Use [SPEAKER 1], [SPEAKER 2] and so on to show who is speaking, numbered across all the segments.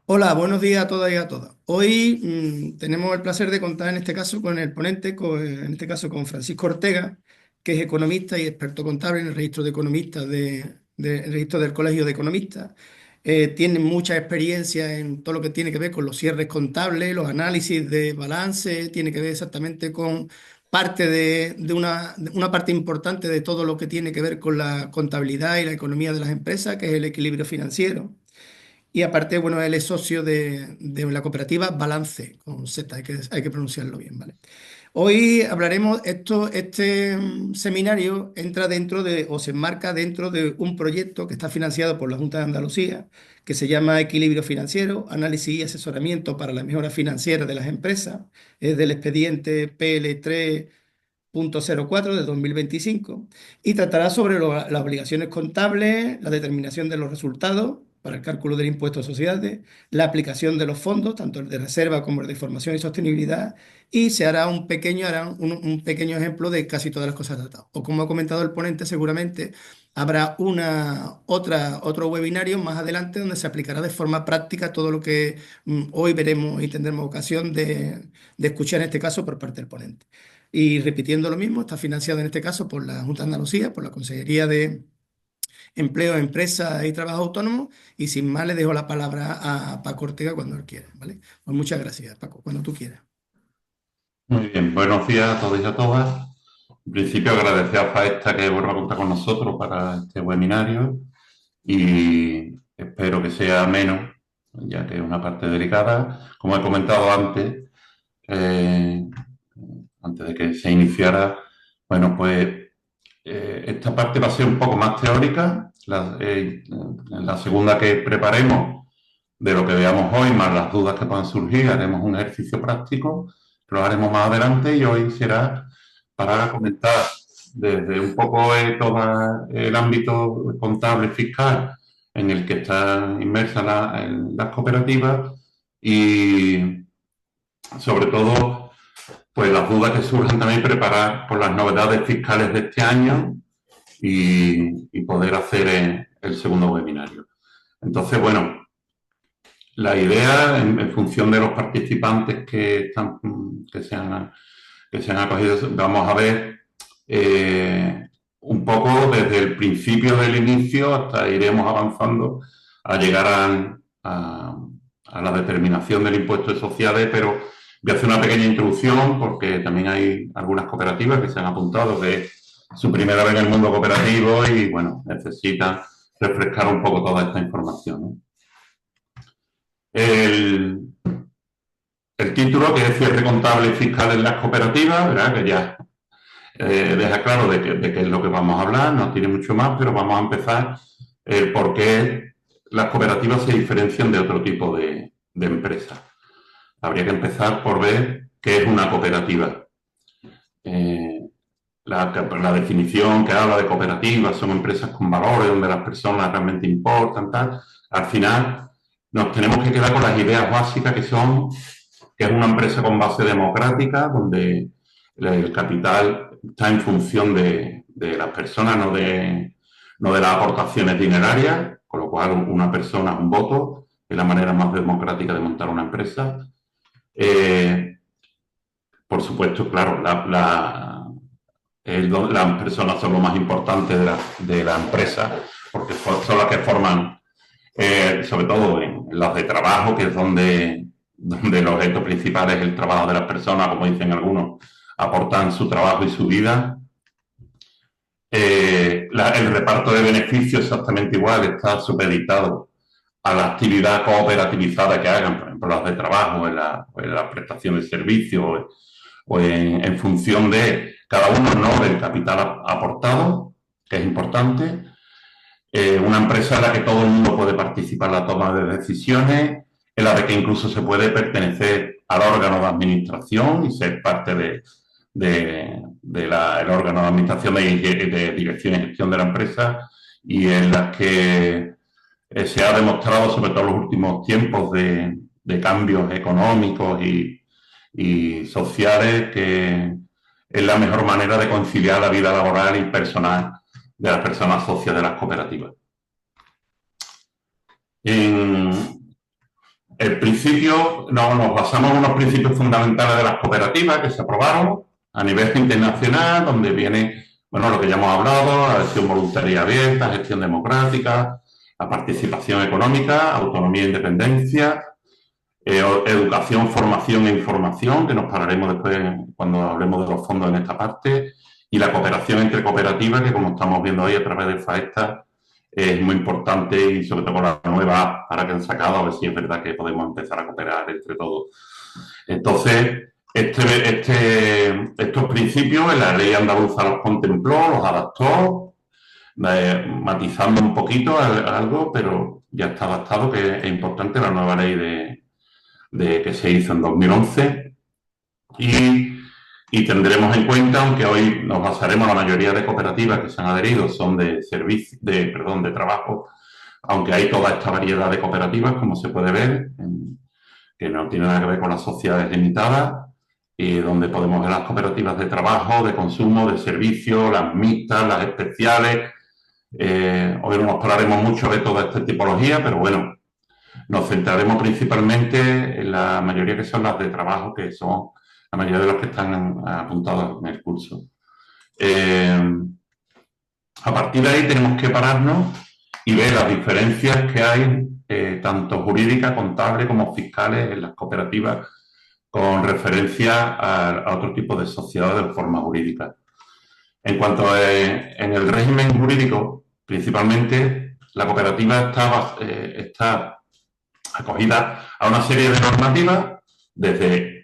[SPEAKER 1] Hola, buenos días a todas y a todas. Hoy tenemos el placer de contar en este caso con el ponente, en este caso con Francisco Ortega, que es economista y experto contable en el registro de economistas el registro del Colegio de Economistas. Tiene mucha experiencia en todo lo que tiene que ver con los cierres contables, los análisis de balance, tiene que ver exactamente con parte de una parte importante de todo lo que tiene que ver con la contabilidad y la economía de las empresas, que es el equilibrio financiero. Y aparte, bueno, él es socio de la cooperativa Balance, con Z, hay que pronunciarlo bien, ¿vale? Hoy hablaremos, este seminario entra dentro de, o se enmarca dentro de un proyecto que está financiado por la Junta de Andalucía, que se llama Equilibrio Financiero, Análisis y Asesoramiento para la Mejora Financiera de las Empresas. Es del expediente PL3.04 de 2025 y tratará sobre las obligaciones contables, la determinación de los resultados para el cálculo del impuesto a sociedades, la aplicación de los fondos, tanto el de reserva como el de formación y sostenibilidad, y se hará un pequeño ejemplo de casi todas las cosas tratadas. O como ha comentado el ponente, seguramente habrá otro webinario más adelante donde se aplicará de forma práctica todo lo que hoy veremos y tendremos ocasión de escuchar en este caso por parte del ponente. Y repitiendo lo mismo, está financiado en este caso por la Junta de Andalucía, por la Consejería de Empleo, Empresa y Trabajo Autónomo. Y sin más, le dejo la palabra a Paco Ortega cuando él quiera, ¿vale? Pues muchas gracias, Paco, cuando tú quieras.
[SPEAKER 2] Muy bien, buenos días a todos y a todas. En principio, agradecer a Faesta que vuelva a contar con nosotros para este webinario y espero que sea menos, ya que es una parte delicada. Como he comentado eh, antes de que se iniciara, bueno, pues esta parte va a ser un poco más teórica. En la segunda que preparemos de lo que veamos hoy, más las dudas que puedan surgir, haremos un ejercicio práctico, que lo haremos más adelante y hoy será para comentar desde un poco todo el ámbito contable fiscal en el que están inmersas en las cooperativas y sobre todo pues las dudas que surjan también preparar por las novedades fiscales de este año y poder hacer el segundo webinario. Entonces, bueno, la idea, en función de los participantes que se han acogido, vamos a ver un poco desde el principio del inicio hasta iremos avanzando a llegar a la determinación del impuesto de sociedades, pero voy a hacer una pequeña introducción porque también hay algunas cooperativas que se han apuntado que es su primera vez en el mundo cooperativo y, bueno, necesitan refrescar un poco toda esta información, ¿no? El, el título, que es Cierre contable y fiscal en las cooperativas, ¿verdad? Que ya deja claro de qué es lo que vamos a hablar, no tiene mucho más, pero vamos a empezar por qué las cooperativas se diferencian de otro tipo de empresas. Habría que empezar por ver qué es una cooperativa. Eh, la definición que habla de cooperativas son empresas con valores, donde las personas realmente importan, tal. Al final nos tenemos que quedar con las ideas básicas que es una empresa con base democrática, donde el capital está en función de las personas, no de las aportaciones dinerarias, con lo cual una persona, un voto, es la manera más democrática de montar una empresa. Eh, por supuesto, claro, las personas son lo más importante de la empresa, porque son las que forman, sobre todo en las de trabajo, que es donde el objeto principal es el trabajo de las personas, como dicen algunos, aportan su trabajo y su vida. El reparto de beneficios exactamente igual, está supeditado a la actividad cooperativizada que hagan, por ejemplo, las de trabajo, en la prestación de servicios, o en función de cada uno, ¿no?, del capital aportado, que es importante. Una empresa en la que todo el mundo puede participar en la toma de decisiones, en la de que incluso se puede pertenecer al órgano de administración y ser parte del órgano de administración de dirección y gestión de la empresa, y en las que se ha demostrado, sobre todo en los últimos tiempos de cambios económicos y sociales, que es la mejor manera de conciliar la vida laboral y personal de las personas socias de las cooperativas. En, principio nos basamos en unos principios fundamentales de las cooperativas que se aprobaron a nivel internacional, donde viene, bueno, lo que ya hemos hablado, la gestión voluntaria abierta, gestión democrática, la participación económica, autonomía e independencia, educación, formación e información, que nos pararemos después cuando hablemos de los fondos en esta parte, y la cooperación entre cooperativas, que como estamos viendo hoy a través de FAESTA, es muy importante, y sobre todo con la nueva app para que han sacado, a ver si es verdad que podemos empezar a cooperar entre todos. Entonces, estos principios la ley andaluza los contempló, los adaptó, matizando un poquito algo, pero ya está adaptado, que es importante la nueva ley que se hizo en 2011, y tendremos en cuenta, aunque hoy nos basaremos, la mayoría de cooperativas que se han adherido son de servicio, de trabajo, aunque hay toda esta variedad de cooperativas, como se puede ver, que no tiene nada que ver con las sociedades limitadas, y donde podemos ver las cooperativas de trabajo, de consumo, de servicio, las mixtas, las especiales. Hoy no nos pararemos mucho de toda esta tipología, pero bueno, nos centraremos principalmente en la mayoría que son las de trabajo, que son la mayoría de los que están apuntados en el curso. A partir de ahí tenemos que pararnos y ver las diferencias que hay, tanto jurídicas, contables como fiscales, en las cooperativas con referencia a otro tipo de sociedades de forma jurídica. En cuanto en el régimen jurídico, principalmente la cooperativa está acogida a una serie de normativas desde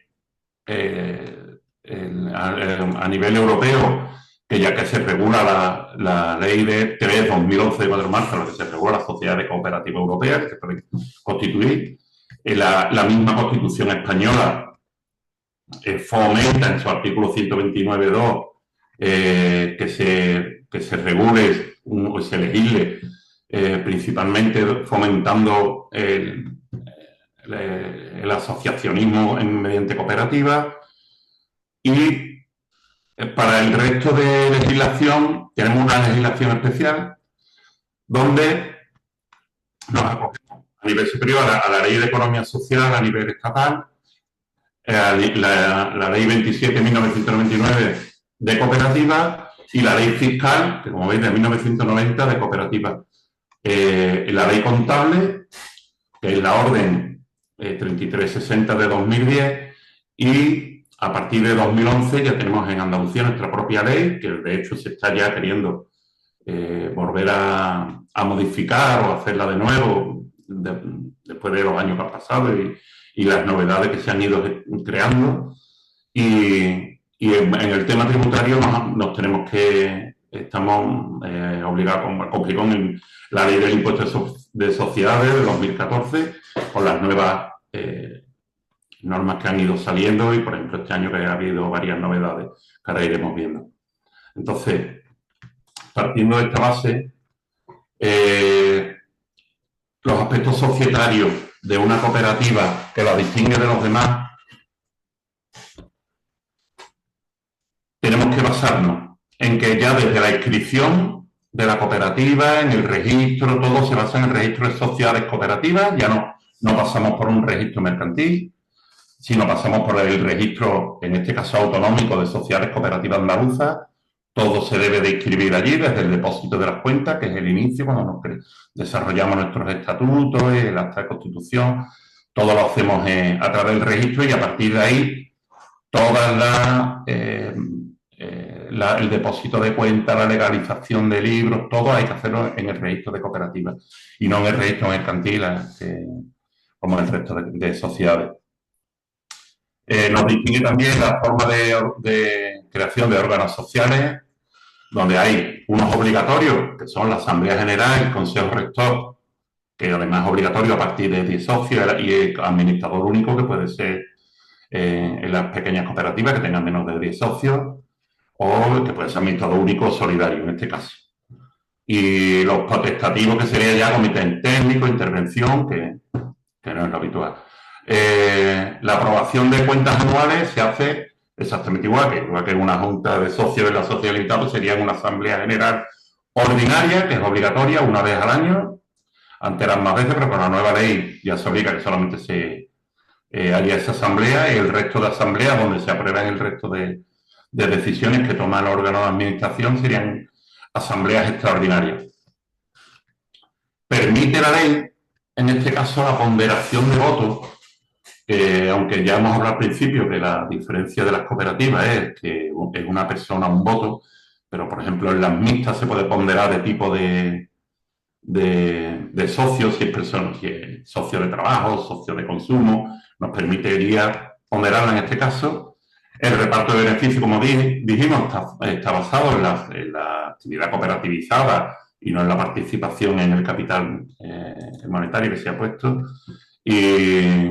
[SPEAKER 2] a nivel europeo, que ya que se regula la ley de 3/2011 de 4 de marzo, en la que se regula la Sociedad de Cooperativa Europea, que se puede constituir, la misma Constitución española fomenta en su artículo 129.2 que se regule o se legisle principalmente fomentando el asociacionismo mediante cooperativas. Y para el resto de legislación tenemos una legislación especial donde nos acogemos a nivel superior a la ley de economía social a nivel estatal, la ley 27/1999 de cooperativas y la ley fiscal, que como veis de 1990 de cooperativas. La ley contable, que es la orden 3360 de 2010, y a partir de 2011 ya tenemos en Andalucía nuestra propia ley, que de hecho se está ya queriendo volver a modificar o hacerla de nuevo después de los años que han pasado y las novedades que se han ido creando. Y en el tema tributario estamos obligados a cumplir con la ley del impuesto de sociedades de 2014, con las nuevas normas que han ido saliendo, y por ejemplo este año que ha habido varias novedades que ahora iremos viendo. Entonces, partiendo de esta base, los aspectos societarios de una cooperativa que la distingue de los demás, tenemos que basarnos en que ya desde la inscripción de la cooperativa, en el registro, todo se basa en el registro de sociedades cooperativas. Ya no pasamos por un registro mercantil, sino pasamos por el registro, en este caso autonómico, de sociedades cooperativas andaluzas. Todo se debe de inscribir allí desde el depósito de las cuentas, que es el inicio, cuando nos desarrollamos nuestros estatutos, el acta de constitución. Todo lo hacemos a través del registro, y a partir de ahí toda el depósito de cuentas, la legalización de libros, todo hay que hacerlo en el registro de cooperativas y no en el registro mercantil como el resto de sociedades. Nos distingue también la forma de creación de órganos sociales, donde hay unos obligatorios, que son la Asamblea General y el Consejo Rector, que además es obligatorio a partir de 10 socios, y el administrador único, que puede ser en las pequeñas cooperativas que tengan menos de 10 socios, o que puede ser administrador único o solidario en este caso. Y los potestativos, que sería ya comité técnico, intervención, que no es lo habitual. La aprobación de cuentas anuales se hace exactamente igual que una junta de socios de la sociedad limitada, pues sería una asamblea general ordinaria, que es obligatoria una vez al año. Antes eran más veces, pero con la nueva ley ya se obliga que solamente haría esa asamblea, y el resto de asambleas donde se aprueban el resto de decisiones que toma el órgano de administración serían asambleas extraordinarias. Permite la ley, en este caso, la ponderación de votos, aunque ya hemos hablado al principio que la diferencia de las cooperativas es que es una persona un voto, pero por ejemplo en las mixtas se puede ponderar de tipo de socios, si es persona, si es socio de trabajo, socio de consumo, nos permitiría ponderarla en este caso. El reparto de beneficios, como dijimos, está basado en la actividad cooperativizada y no en la participación en el capital monetario que se ha puesto. Y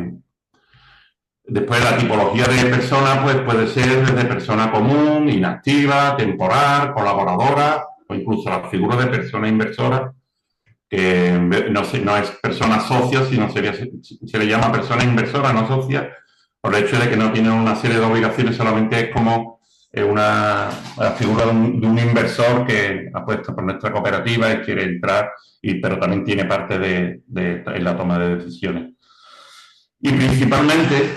[SPEAKER 2] después la tipología de persona pues, puede ser desde persona común, inactiva, temporal, colaboradora o incluso la figura de persona inversora, que no es persona socia, sino se le llama persona inversora, no socia, por el hecho de que no tiene una serie de obligaciones, solamente es como una figura de un inversor que apuesta por nuestra cooperativa y quiere entrar, pero también tiene parte en la toma de decisiones. Y principalmente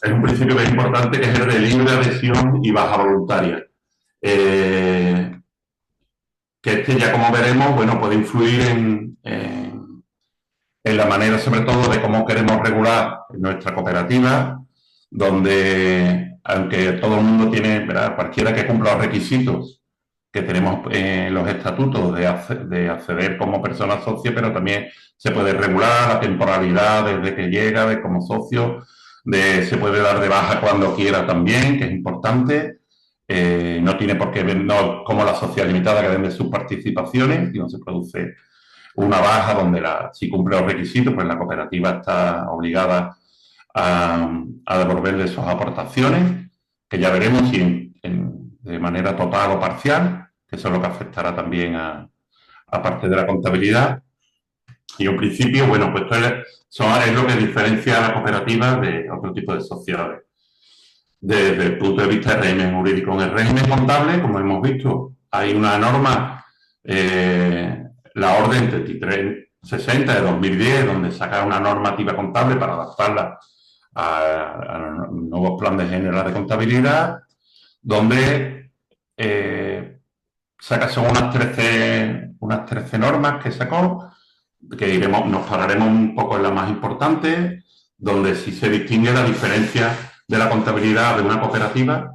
[SPEAKER 2] es un principio que es importante, que es el de libre adhesión y baja voluntaria. Que ya como veremos, bueno, puede influir en la manera sobre todo de cómo queremos regular nuestra cooperativa, donde aunque todo el mundo tiene, ¿verdad? Cualquiera que cumpla los requisitos que tenemos en los estatutos de acceder como persona socia, pero también se puede regular la temporalidad desde que llega, de como socio, se puede dar de baja cuando quiera también, que es importante. No tiene por qué, no como la sociedad limitada que vende sus participaciones, y no se produce una baja donde si cumple los requisitos, pues la cooperativa está obligada a devolverle sus aportaciones, que ya veremos si de manera total o parcial, que eso es lo que afectará también a parte de la contabilidad. Y en principio, bueno, pues es lo que diferencia a la cooperativa de otro tipo de sociedades. Desde el punto de vista del régimen jurídico, en el régimen contable, como hemos visto, hay una norma, la Orden 3360 de 2010, donde saca una normativa contable para adaptarla a nuevos planes generales de contabilidad, donde son unas 13 normas que sacó, que nos pararemos un poco en las más importantes, donde sí se distingue la diferencia de la contabilidad de una cooperativa,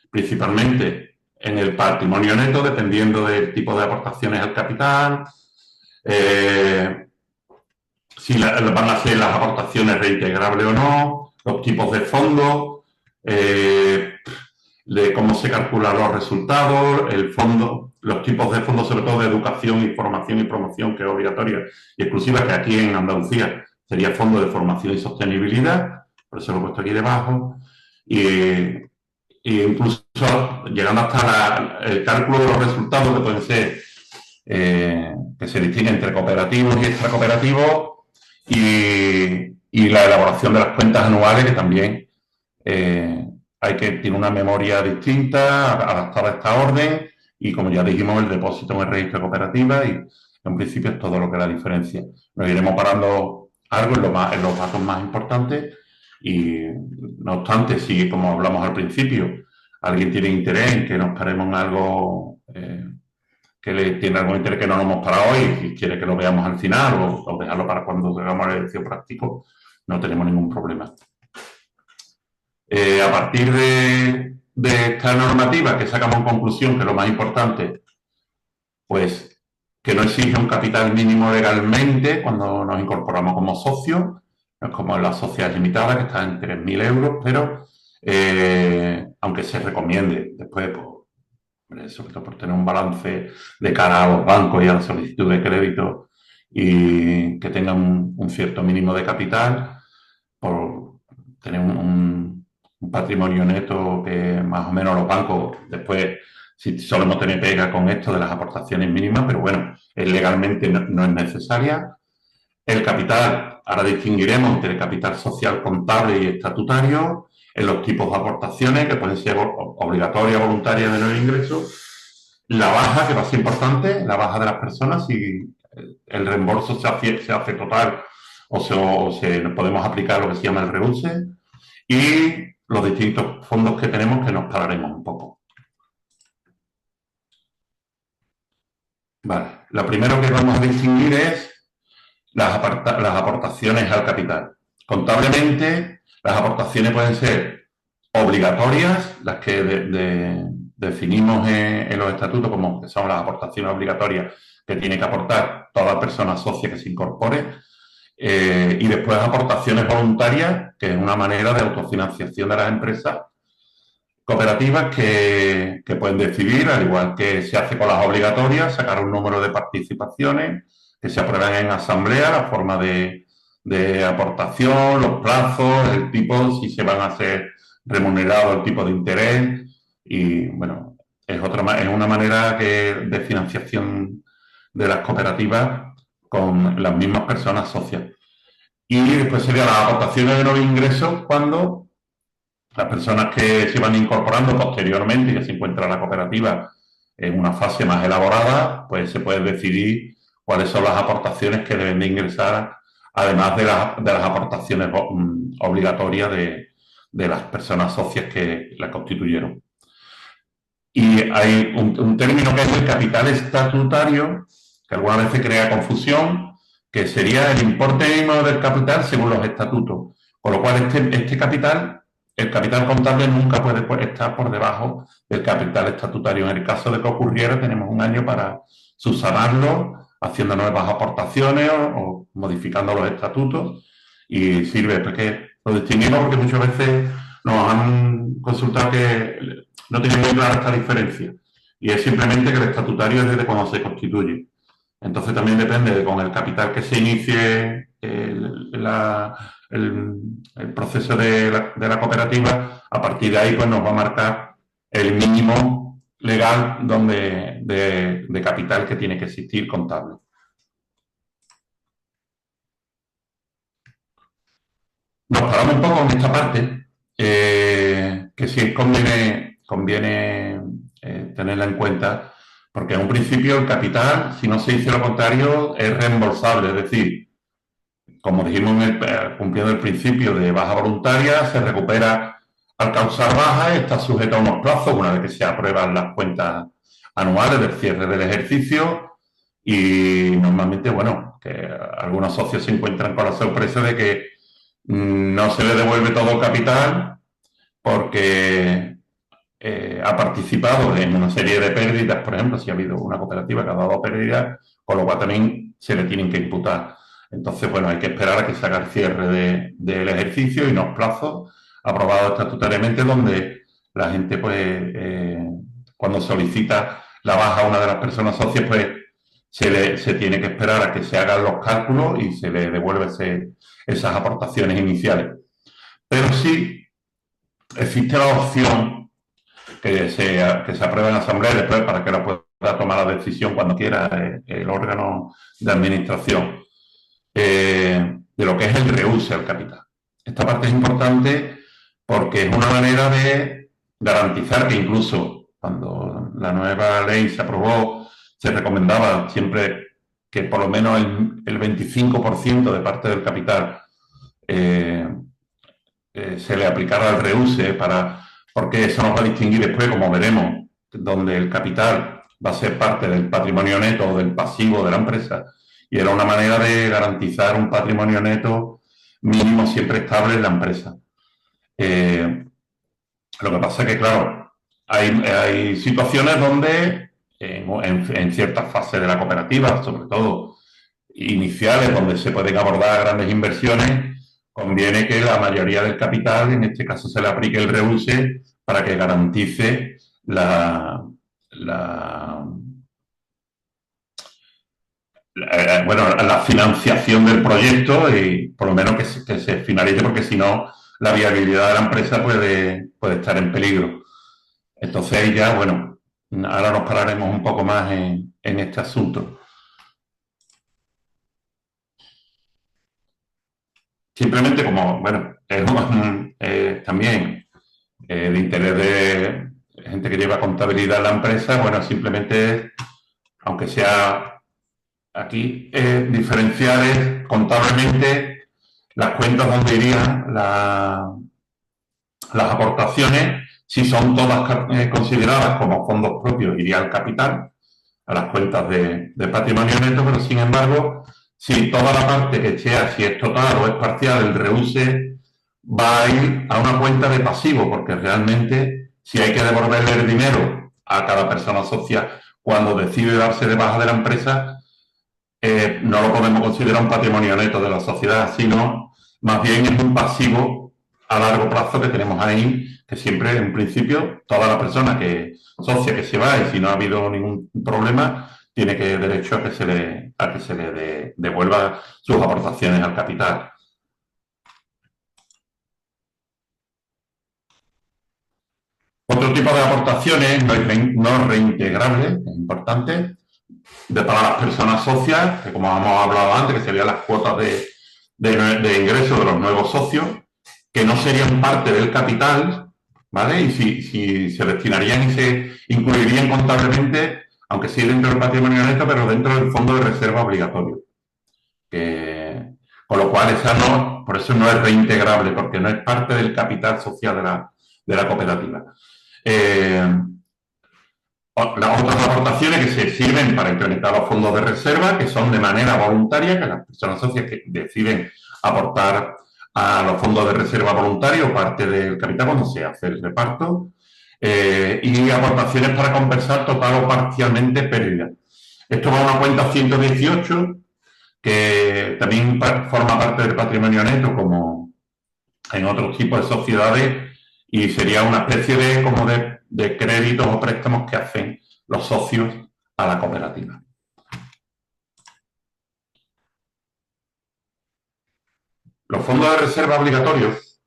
[SPEAKER 2] principalmente en el patrimonio neto, dependiendo del tipo de aportaciones al capital, si van a ser las aportaciones reintegrables o no, los tipos de fondos, de cómo se calculan los resultados, los tipos de fondos, sobre todo de educación, información y promoción, que es obligatoria y exclusiva, que aquí en Andalucía sería Fondo de Formación y Sostenibilidad, por eso lo he puesto aquí debajo, y incluso llegando hasta el cálculo de los resultados, que pueden ser, que se distinguen entre cooperativos y extracooperativos, y la elaboración de las cuentas anuales, que también tiene una memoria distinta, adaptada a esta orden, y como ya dijimos, el depósito en el registro de cooperativas, y en principio es todo lo que la diferencia. Nos iremos parando algo en los datos más importantes, y no obstante, si como hablamos al principio, alguien tiene interés en que nos paremos en algo, que tiene algún interés que no nos hemos parado hoy y quiere que lo veamos al final o dejarlo para cuando hagamos el ejercicio práctico, no tenemos ningún problema. A partir de esta normativa que sacamos en conclusión, que es lo más importante, pues que no exige un capital mínimo legalmente cuando nos incorporamos como socios, no es como en las sociedades limitadas, que están en 3.000 euros, pero aunque se recomiende después, sobre todo por tener un balance de cara a los bancos y a la solicitud de crédito, y que tengan un cierto mínimo de capital, por tener un patrimonio neto que más o menos los bancos después, si solemos tener pega con esto de las aportaciones mínimas, pero bueno, legalmente no es necesaria. El capital, ahora distinguiremos entre el capital social contable y estatutario, en los tipos de aportaciones, que pueden ser obligatorias, voluntarias, de nuevo ingreso. La baja, que va a ser importante, la baja de las personas, si el reembolso se hace total podemos aplicar lo que se llama el reuse y los distintos fondos que tenemos, que nos pararemos un poco. Vale, lo primero que vamos a distinguir es las aportaciones al capital. Contablemente, las aportaciones pueden ser obligatorias, las que definimos en los estatutos como que son las aportaciones obligatorias que tiene que aportar toda persona socia que se incorpore, y después aportaciones voluntarias, que es una manera de autofinanciación de las empresas cooperativas que pueden decidir, al igual que se hace con las obligatorias, sacar un número de participaciones que se aprueban en asamblea, la forma de aportación, los plazos, el tipo, si se van a hacer remunerados, el tipo de interés. Y bueno, es una manera de financiación de las cooperativas con las mismas personas socias. Y después serían las aportaciones de nuevos ingresos cuando las personas que se van incorporando posteriormente y que se encuentra la cooperativa en una fase más elaborada, pues se puede decidir cuáles son las aportaciones que deben de ingresar, además de las aportaciones obligatorias de las personas socias que la constituyeron. Y hay un término que es el capital estatutario, que algunas veces crea confusión, que sería el importe mínimo del capital según los estatutos. Con lo cual, este capital, el capital contable nunca puede estar por debajo del capital estatutario. En el caso de que ocurriera, tenemos un año para subsanarlo, haciendo nuevas aportaciones o modificando los estatutos. Y sirve, porque lo distinguimos porque muchas veces nos han consultado que no tiene muy clara esta diferencia. Y es simplemente que el estatutario es desde cuando se constituye. Entonces también depende de con el capital que se inicie el proceso de la cooperativa, a partir de ahí pues nos va a marcar el mínimo legal de capital que tiene que existir contable. Nos paramos un poco en esta parte, que sí conviene tenerla en cuenta, porque en un principio el capital, si no se dice lo contrario, es reembolsable, es decir, como dijimos cumpliendo el principio de baja voluntaria, se recupera al causar baja, está sujeto a unos plazos una vez que se aprueban las cuentas anuales del cierre del ejercicio y normalmente, bueno, que algunos socios se encuentran con la sorpresa de que no se le devuelve todo el capital porque ha participado en una serie de pérdidas, por ejemplo, si ha habido una cooperativa que ha dado pérdidas, con lo cual también se le tienen que imputar. Entonces, bueno, hay que esperar a que se haga el cierre del ejercicio y unos plazos aprobados estatutariamente donde la gente, pues, cuando solicita la baja a una de las personas socias, pues se tiene que esperar a que se hagan los cálculos y se le devuelve esas aportaciones iniciales. Pero sí existe la opción que se apruebe en asamblea y después para que la pueda tomar la decisión cuando quiera el órgano de administración de lo que es el reuse al capital. Esta parte es importante porque es una manera de garantizar que incluso cuando la nueva ley se aprobó, se recomendaba siempre que por lo menos el 25% de parte del capital se le aplicara al reuse porque eso nos va a distinguir después, como veremos, donde el capital va a ser parte del patrimonio neto o del pasivo de la empresa y era una manera de garantizar un patrimonio neto mínimo siempre estable en la empresa. Lo que pasa es que, claro, hay situaciones donde en ciertas fases de la cooperativa, sobre todo iniciales, donde se pueden abordar grandes inversiones, conviene que la mayoría del capital, en este caso se le aplique el reuse para que garantice la financiación del proyecto y por lo menos que se finalice, porque si no, la viabilidad de la empresa puede estar en peligro. Entonces ya, bueno, ahora nos pararemos un poco más en este asunto. Simplemente como, bueno, es también de interés de gente que lleva contabilidad en la empresa, bueno, simplemente, aunque sea aquí, diferenciar contablemente las cuentas donde irían las aportaciones, si son todas consideradas como fondos propios, iría al capital, a las cuentas de patrimonio neto, pero sin embargo, si toda la parte que sea, si es total o es parcial, el reuse va a ir a una cuenta de pasivo, porque realmente si hay que devolverle el dinero a cada persona socia cuando decide darse de baja de la empresa, no lo podemos considerar un patrimonio neto de la sociedad, sino más bien es un pasivo a largo plazo que tenemos ahí, que siempre, en principio, toda la persona que socia que se va y si no ha habido ningún problema, tiene que derecho a que se le devuelva sus aportaciones al capital. Otro tipo de aportaciones no reintegrables, es importante, para las personas socias, que como hemos hablado antes, que serían las cuotas de ingreso de los nuevos socios, que no serían parte del capital, ¿vale? Y si se destinarían y se incluirían contablemente, aunque sí dentro del patrimonio neto, pero dentro del fondo de reserva obligatorio. Con lo cual, esa no, por eso no es reintegrable, porque no es parte del capital social de la cooperativa. Las otras aportaciones que se sirven para implementar los fondos de reserva, que son de manera voluntaria, que las personas socias que deciden aportar a los fondos de reserva voluntario parte del capital cuando se hace el reparto, y aportaciones para compensar total o parcialmente pérdidas. Esto va a una cuenta 118, que también forma parte del patrimonio neto, como en otros tipos de sociedades, y sería una especie de créditos o préstamos que hacen los socios a la cooperativa. Los fondos de reserva obligatorios,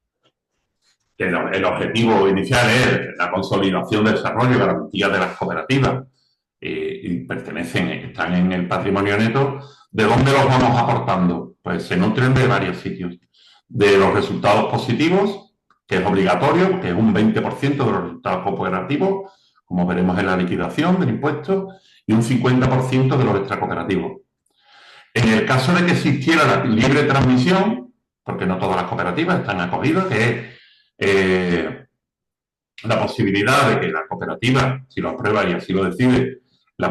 [SPEAKER 2] que el objetivo inicial es la consolidación, desarrollo y garantía de las cooperativas, y están en el patrimonio neto. ¿De dónde los vamos aportando? Pues se nutren de varios sitios. De los resultados positivos, que es obligatorio, que es un 20% de los resultados cooperativos, como veremos en la liquidación del impuesto, y un 50% de los extracooperativos. En el caso de que existiera la libre transmisión, porque no todas las cooperativas están acogidas, que es la posibilidad de que la cooperativa, si lo aprueba y así lo decide, las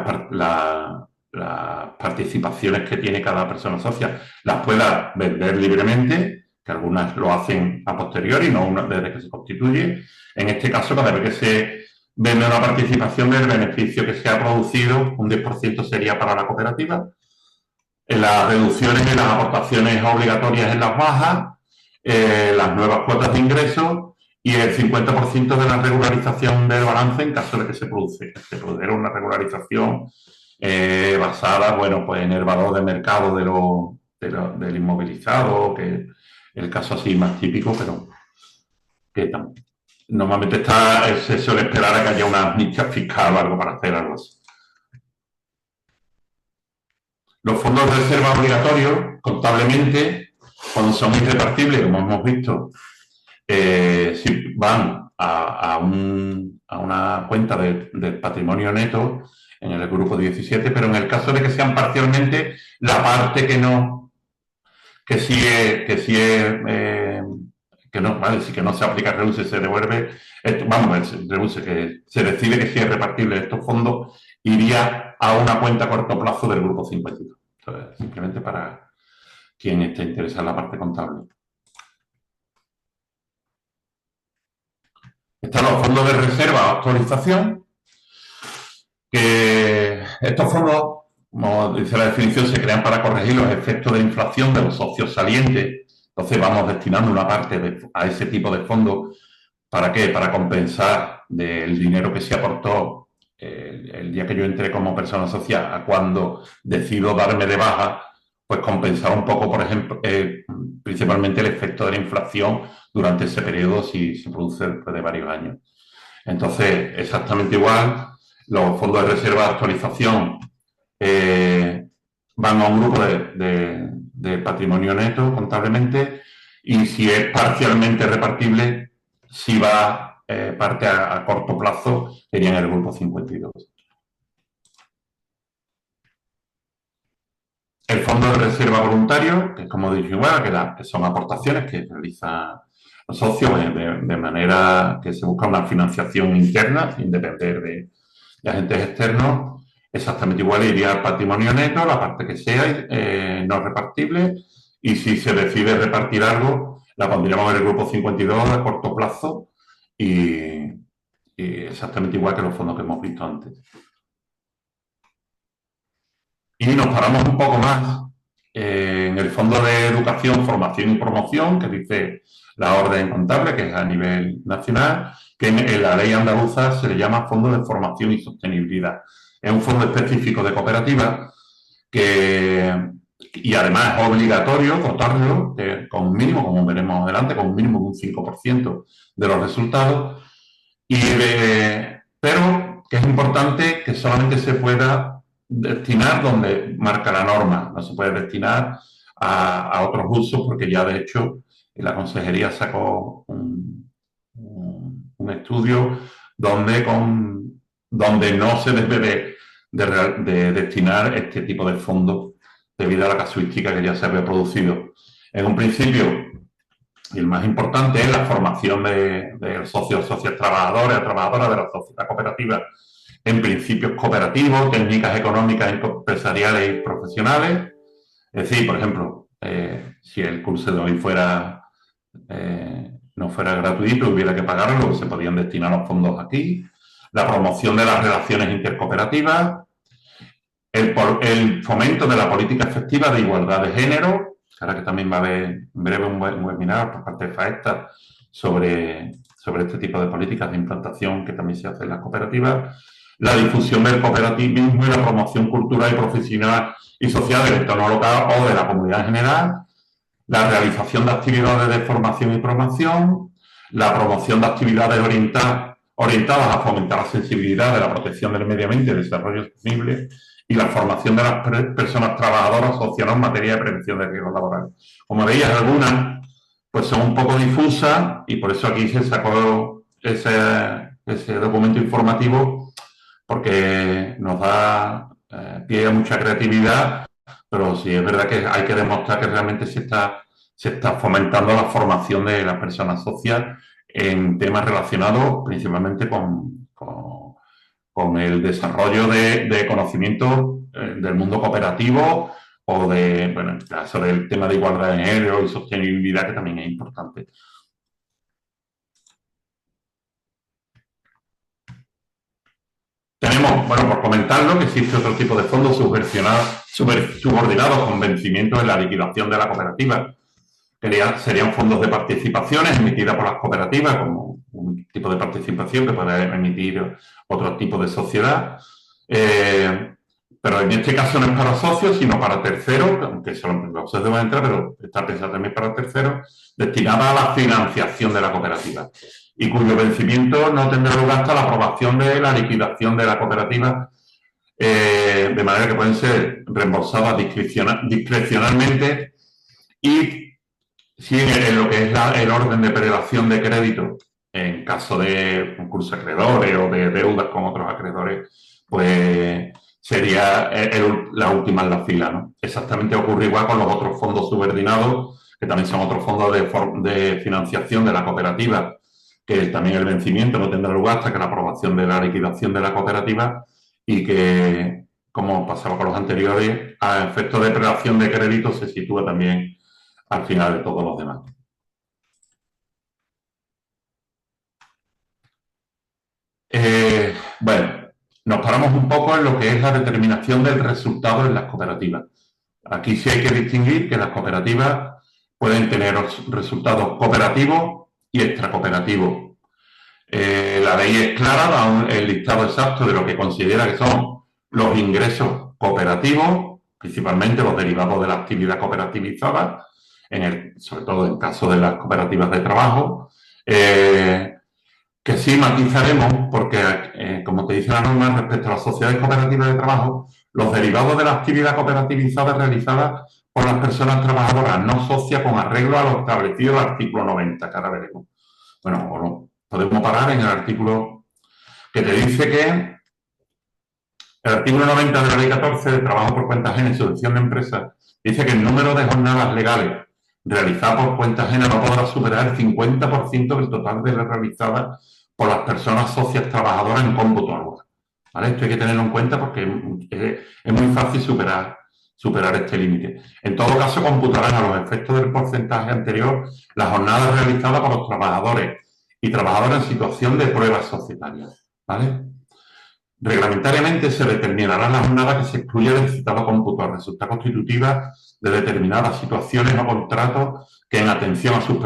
[SPEAKER 2] participaciones que tiene cada persona socia las pueda vender libremente, que algunas lo hacen a posteriori, no desde que se constituye. En este caso, cada vez que se vende una participación del beneficio que se ha producido, un 10% sería para la cooperativa. En las reducciones en las aportaciones obligatorias en las bajas, las nuevas cuotas de ingresos y el 50% de la regularización del balance en caso de que se produjera una regularización basada, bueno, pues en el valor de mercado del inmovilizado, que es el caso así más típico, pero que normalmente se suele esperar a que haya una amnistía fiscal o algo para hacer algo así. Los fondos de reserva obligatorios, contablemente, cuando son irrepartibles, como hemos visto, si van a una cuenta del patrimonio neto en el grupo 17, pero en el caso de que sean parcialmente, la parte que no, que no, vale, si que no se aplica el reuse, se devuelve, el reuse que se decide que si es repartible estos fondos, iría a una cuenta a corto plazo del grupo 52. Entonces, simplemente para quien esté interesado en la parte contable. Están los fondos de reserva o actualización, que estos fondos, como dice la definición, se crean para corregir los efectos de inflación de los socios salientes. Entonces vamos destinando una parte a ese tipo de fondos. ¿Para qué? Para compensar del dinero que se aportó el día que yo entré como persona social a cuando decido darme de baja, pues compensar un poco, por ejemplo, principalmente el efecto de la inflación durante ese periodo si se produce después de varios años. Entonces, exactamente igual, los fondos de reserva de actualización van a un grupo de patrimonio neto contablemente, y si es parcialmente repartible, si va parte a corto plazo, sería en el grupo 52. el fondo de reserva voluntario, que es como dije, igual, que son aportaciones que realizan los socios de manera que se busca una financiación interna, sin depender de agentes externos. Exactamente igual iría al patrimonio neto, la parte que sea no repartible, y si se decide repartir algo, la pondríamos en el grupo 52 a corto plazo y, y exactamente igual que los fondos que hemos visto antes. Y nos paramos un poco más en el Fondo de Educación, Formación y Promoción, que dice la orden contable, que es a nivel nacional, que en la ley andaluza se le llama Fondo de Formación y Sostenibilidad. Es un fondo específico de cooperativas que, y además es obligatorio dotarlo con un mínimo, como veremos adelante, con un mínimo de un 5% de los resultados, pero que es importante que solamente se pueda destinar donde marca la norma, no se puede destinar a otros usos porque ya de hecho la consejería sacó un estudio donde no se debe de destinar este tipo de fondos debido a la casuística que ya se había producido. En un principio, y el más importante es la formación de socios, socias trabajadores, trabajadoras de la sociedad cooperativa en principios cooperativos, técnicas económicas empresariales y profesionales. Es decir, por ejemplo, si el curso de hoy no fuera gratuito, hubiera que pagarlo, se podían destinar los fondos aquí. La promoción de las relaciones intercooperativas, el fomento de la política efectiva de igualdad de género, ahora que también va a haber en breve un webinar por parte de FAESTA sobre este tipo de políticas de implantación que también se hace en las cooperativas, la difusión del cooperativismo y la promoción cultural y profesional y social del entorno local o de la comunidad en general, la realización de actividades de formación y promoción, la promoción de actividades orientadas a fomentar la sensibilidad de la protección del medio ambiente y el desarrollo sostenible y la formación de las personas trabajadoras sociales en materia de prevención de riesgos laborales. Como veis, algunas pues son un poco difusas y por eso aquí se sacó ese documento informativo porque nos da pie a mucha creatividad, pero sí es verdad que hay que demostrar que realmente se está fomentando la formación de las personas sociales en temas relacionados principalmente con el desarrollo de conocimientos del mundo cooperativo o bueno, en el caso del tema de igualdad de género y sostenibilidad, que también es importante. Tenemos, bueno, por comentarlo, que existe otro tipo de fondos subordinados con vencimientos en la liquidación de la cooperativa, que serían fondos de participaciones emitidas por las cooperativas, como un tipo de participación que puede emitir otro tipo de sociedad. Pero en este caso no es para socios, sino para terceros, aunque solo los socios deben entrar, pero está pensado también para terceros, destinada a la financiación de la cooperativa y cuyo vencimiento no tendrá lugar hasta la aprobación de la liquidación de la cooperativa, de manera que pueden ser reembolsadas discrecionalmente y si en lo que es el orden de prelación de crédito, en caso de concurso de acreedores o de deudas con otros acreedores, pues sería la última en la fila, ¿no? Exactamente ocurre igual con los otros fondos subordinados, que también son otros fondos de financiación de la cooperativa, que también el vencimiento no tendrá lugar hasta que la aprobación de la liquidación de la cooperativa y que, como pasaba con los anteriores, a efectos de prelación de crédito se sitúa también al final de todos los demás. Bueno, nos paramos un poco en lo que es la determinación del resultado en las cooperativas. Aquí sí hay que distinguir que las cooperativas pueden tener resultados cooperativos y extracooperativos. La ley es clara, da el listado exacto de lo que considera que son los ingresos cooperativos, principalmente los derivados de la actividad cooperativizada, sobre todo en el caso de las cooperativas de trabajo, que sí matizaremos porque, como te dice la norma, respecto a las sociedades cooperativas de trabajo, los derivados de la actividad cooperativizada realizadas por las personas trabajadoras no socias con arreglo a lo establecido en el artículo 90, que ahora veremos. Bueno, o no, podemos parar en el artículo que te dice que El artículo 90 de la Ley 14 de Trabajo por cuenta ajena y subvención de empresas dice que el número de jornadas legales realizadas por cuenta ajena no podrá superar el 50% del total de las realizadas por las personas socias trabajadoras en cómputo anual. ¿Vale? Esto hay que tenerlo en cuenta porque es muy fácil superar este límite. En todo caso, computarán a los efectos del porcentaje anterior las jornadas realizadas por los trabajadores y trabajadoras en situación de pruebas societarias. ¿Vale? Reglamentariamente se determinará la jornada que se excluya del citado cómputo. Resulta constitutiva de determinadas situaciones o contratos que en atención a sus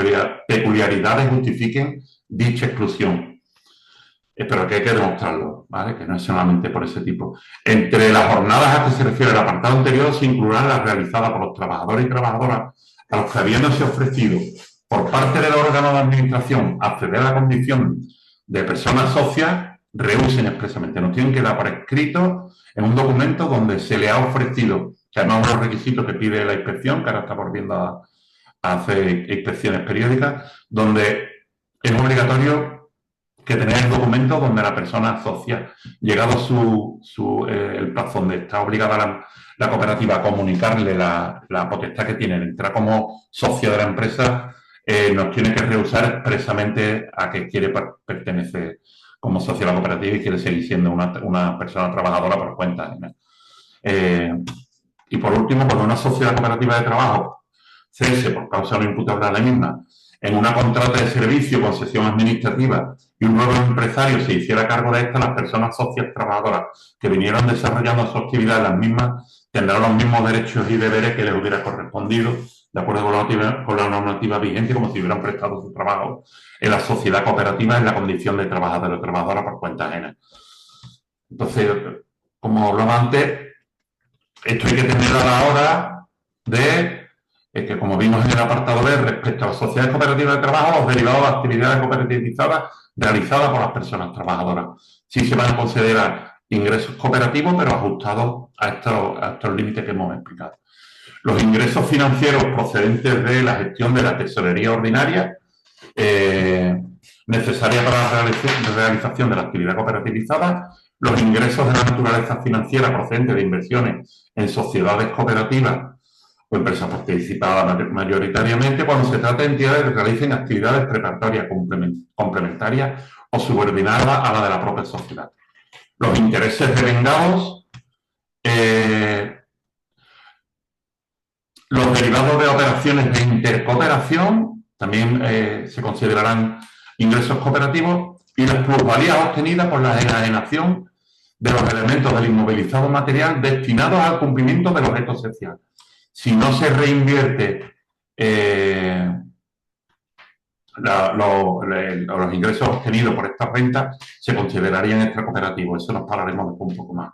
[SPEAKER 2] peculiaridades justifiquen dicha exclusión. Pero que hay que demostrarlo, ¿vale? Que no es solamente por ese tipo. Entre las jornadas a que se refiere el apartado anterior se incluirán las realizadas por los trabajadores y trabajadoras a los que habiéndose ofrecido por parte del órgano de administración acceder a la condición de personas socias, rehúsen expresamente. Nos tienen que dar por escrito en un documento donde se le ha ofrecido, que además unos requisitos que pide la inspección, que ahora está volviendo a hacer inspecciones periódicas, donde es obligatorio que tener el documento donde la persona socia, llegado el plazo donde está obligada la cooperativa a comunicarle la potestad que tiene de entrar como socio de la empresa, nos tiene que rehusar expresamente a que quiere pertenecer como socio de la cooperativa y quiere seguir siendo una persona trabajadora por cuenta ajena. Y por último, cuando una sociedad cooperativa de trabajo cese por causa no imputable a la misma en una contrata de servicio, concesión administrativa y un nuevo empresario se hiciera cargo de esta, las personas socias trabajadoras que vinieron desarrollando su actividad en las mismas tendrán los mismos derechos y deberes que les hubiera correspondido de acuerdo con la normativa vigente, como si hubieran prestado su trabajo en la sociedad cooperativa en la condición de trabajador o trabajadora por cuenta ajena. Entonces, como hablaba antes, esto hay que tener a la hora de que, como vimos en el apartado B, respecto a las sociedades cooperativas de trabajo, los derivados de actividades cooperativizadas realizadas por las personas trabajadoras. Sí se van a considerar ingresos cooperativos, pero ajustados a estos límites que hemos explicado. Los ingresos financieros procedentes de la gestión de la tesorería ordinaria necesaria para la realización de la actividad cooperativizada, los ingresos de la naturaleza financiera procedentes de inversiones en sociedades cooperativas o empresas participadas mayoritariamente cuando se trata de entidades que realicen actividades preparatorias complementarias o subordinadas a la de la propia sociedad. Los intereses devengados, los derivados de operaciones de intercooperación también se considerarán ingresos cooperativos y las plusvalías obtenidas por la enajenación de los elementos del inmovilizado material destinados al cumplimiento del objeto social. Si no se reinvierte los ingresos obtenidos por estas rentas, se considerarían extracooperativo. Eso nos pararemos después un poco más.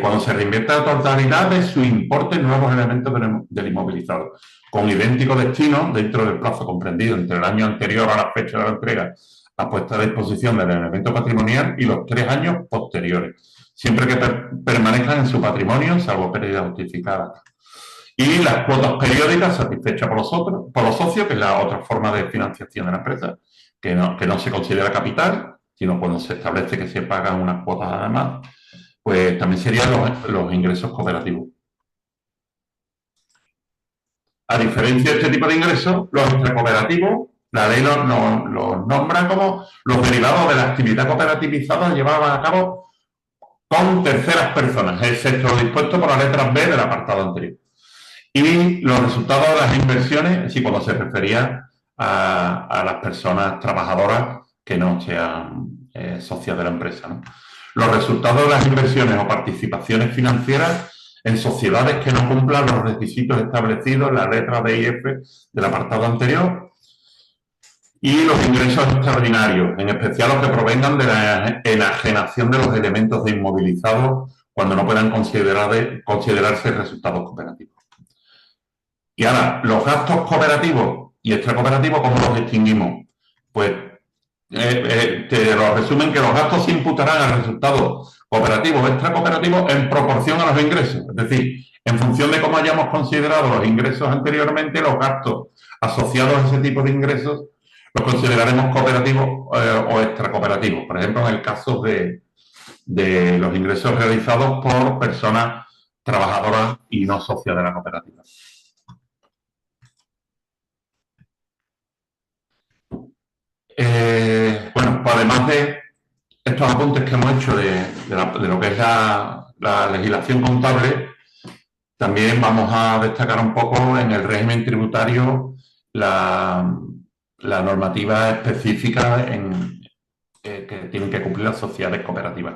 [SPEAKER 2] Cuando se reinvierte la totalidad de su importe en nuevos elementos del inmovilizado, con idéntico destino dentro del plazo comprendido entre el año anterior a la fecha de la entrega, la puesta a disposición del elemento patrimonial y los 3 años posteriores, siempre que permanezcan en su patrimonio, salvo pérdida justificada. Y las cuotas periódicas satisfechas por los socios, que es la otra forma de financiación de la empresa, que no se considera capital, sino cuando se establece que se pagan unas cuotas además, pues también serían los ingresos cooperativos. A diferencia de este tipo de ingresos, los extracooperativos, la ley los nombra como los derivados de la actividad cooperativizada llevada a cabo con terceras personas, excepto lo dispuesto por la letra B del apartado anterior. Y los resultados de las inversiones, sí, cuando se refería a las personas trabajadoras que no sean socias de la empresa, ¿no? Los resultados de las inversiones o participaciones financieras en sociedades que no cumplan los requisitos establecidos en la letra D y F del apartado anterior, y los ingresos extraordinarios, en especial los que provengan de la enajenación de los elementos de inmovilizados cuando no puedan considerarse resultados cooperativos. Y ahora, los gastos cooperativos y extracooperativos, ¿cómo los distinguimos? Pues te lo resumen que los gastos se imputarán al resultado cooperativo o extracooperativos en proporción a los ingresos. Es decir, en función de cómo hayamos considerado los ingresos anteriormente, los gastos asociados a ese tipo de ingresos los consideraremos cooperativos o extracooperativos. Por ejemplo, en el caso de de los ingresos realizados por personas trabajadoras y no socias de la cooperativa. Bueno, pues además de estos apuntes que hemos hecho de lo que es la legislación contable, también vamos a destacar un poco en el régimen tributario la normativa específica que tienen que cumplir las sociedades cooperativas.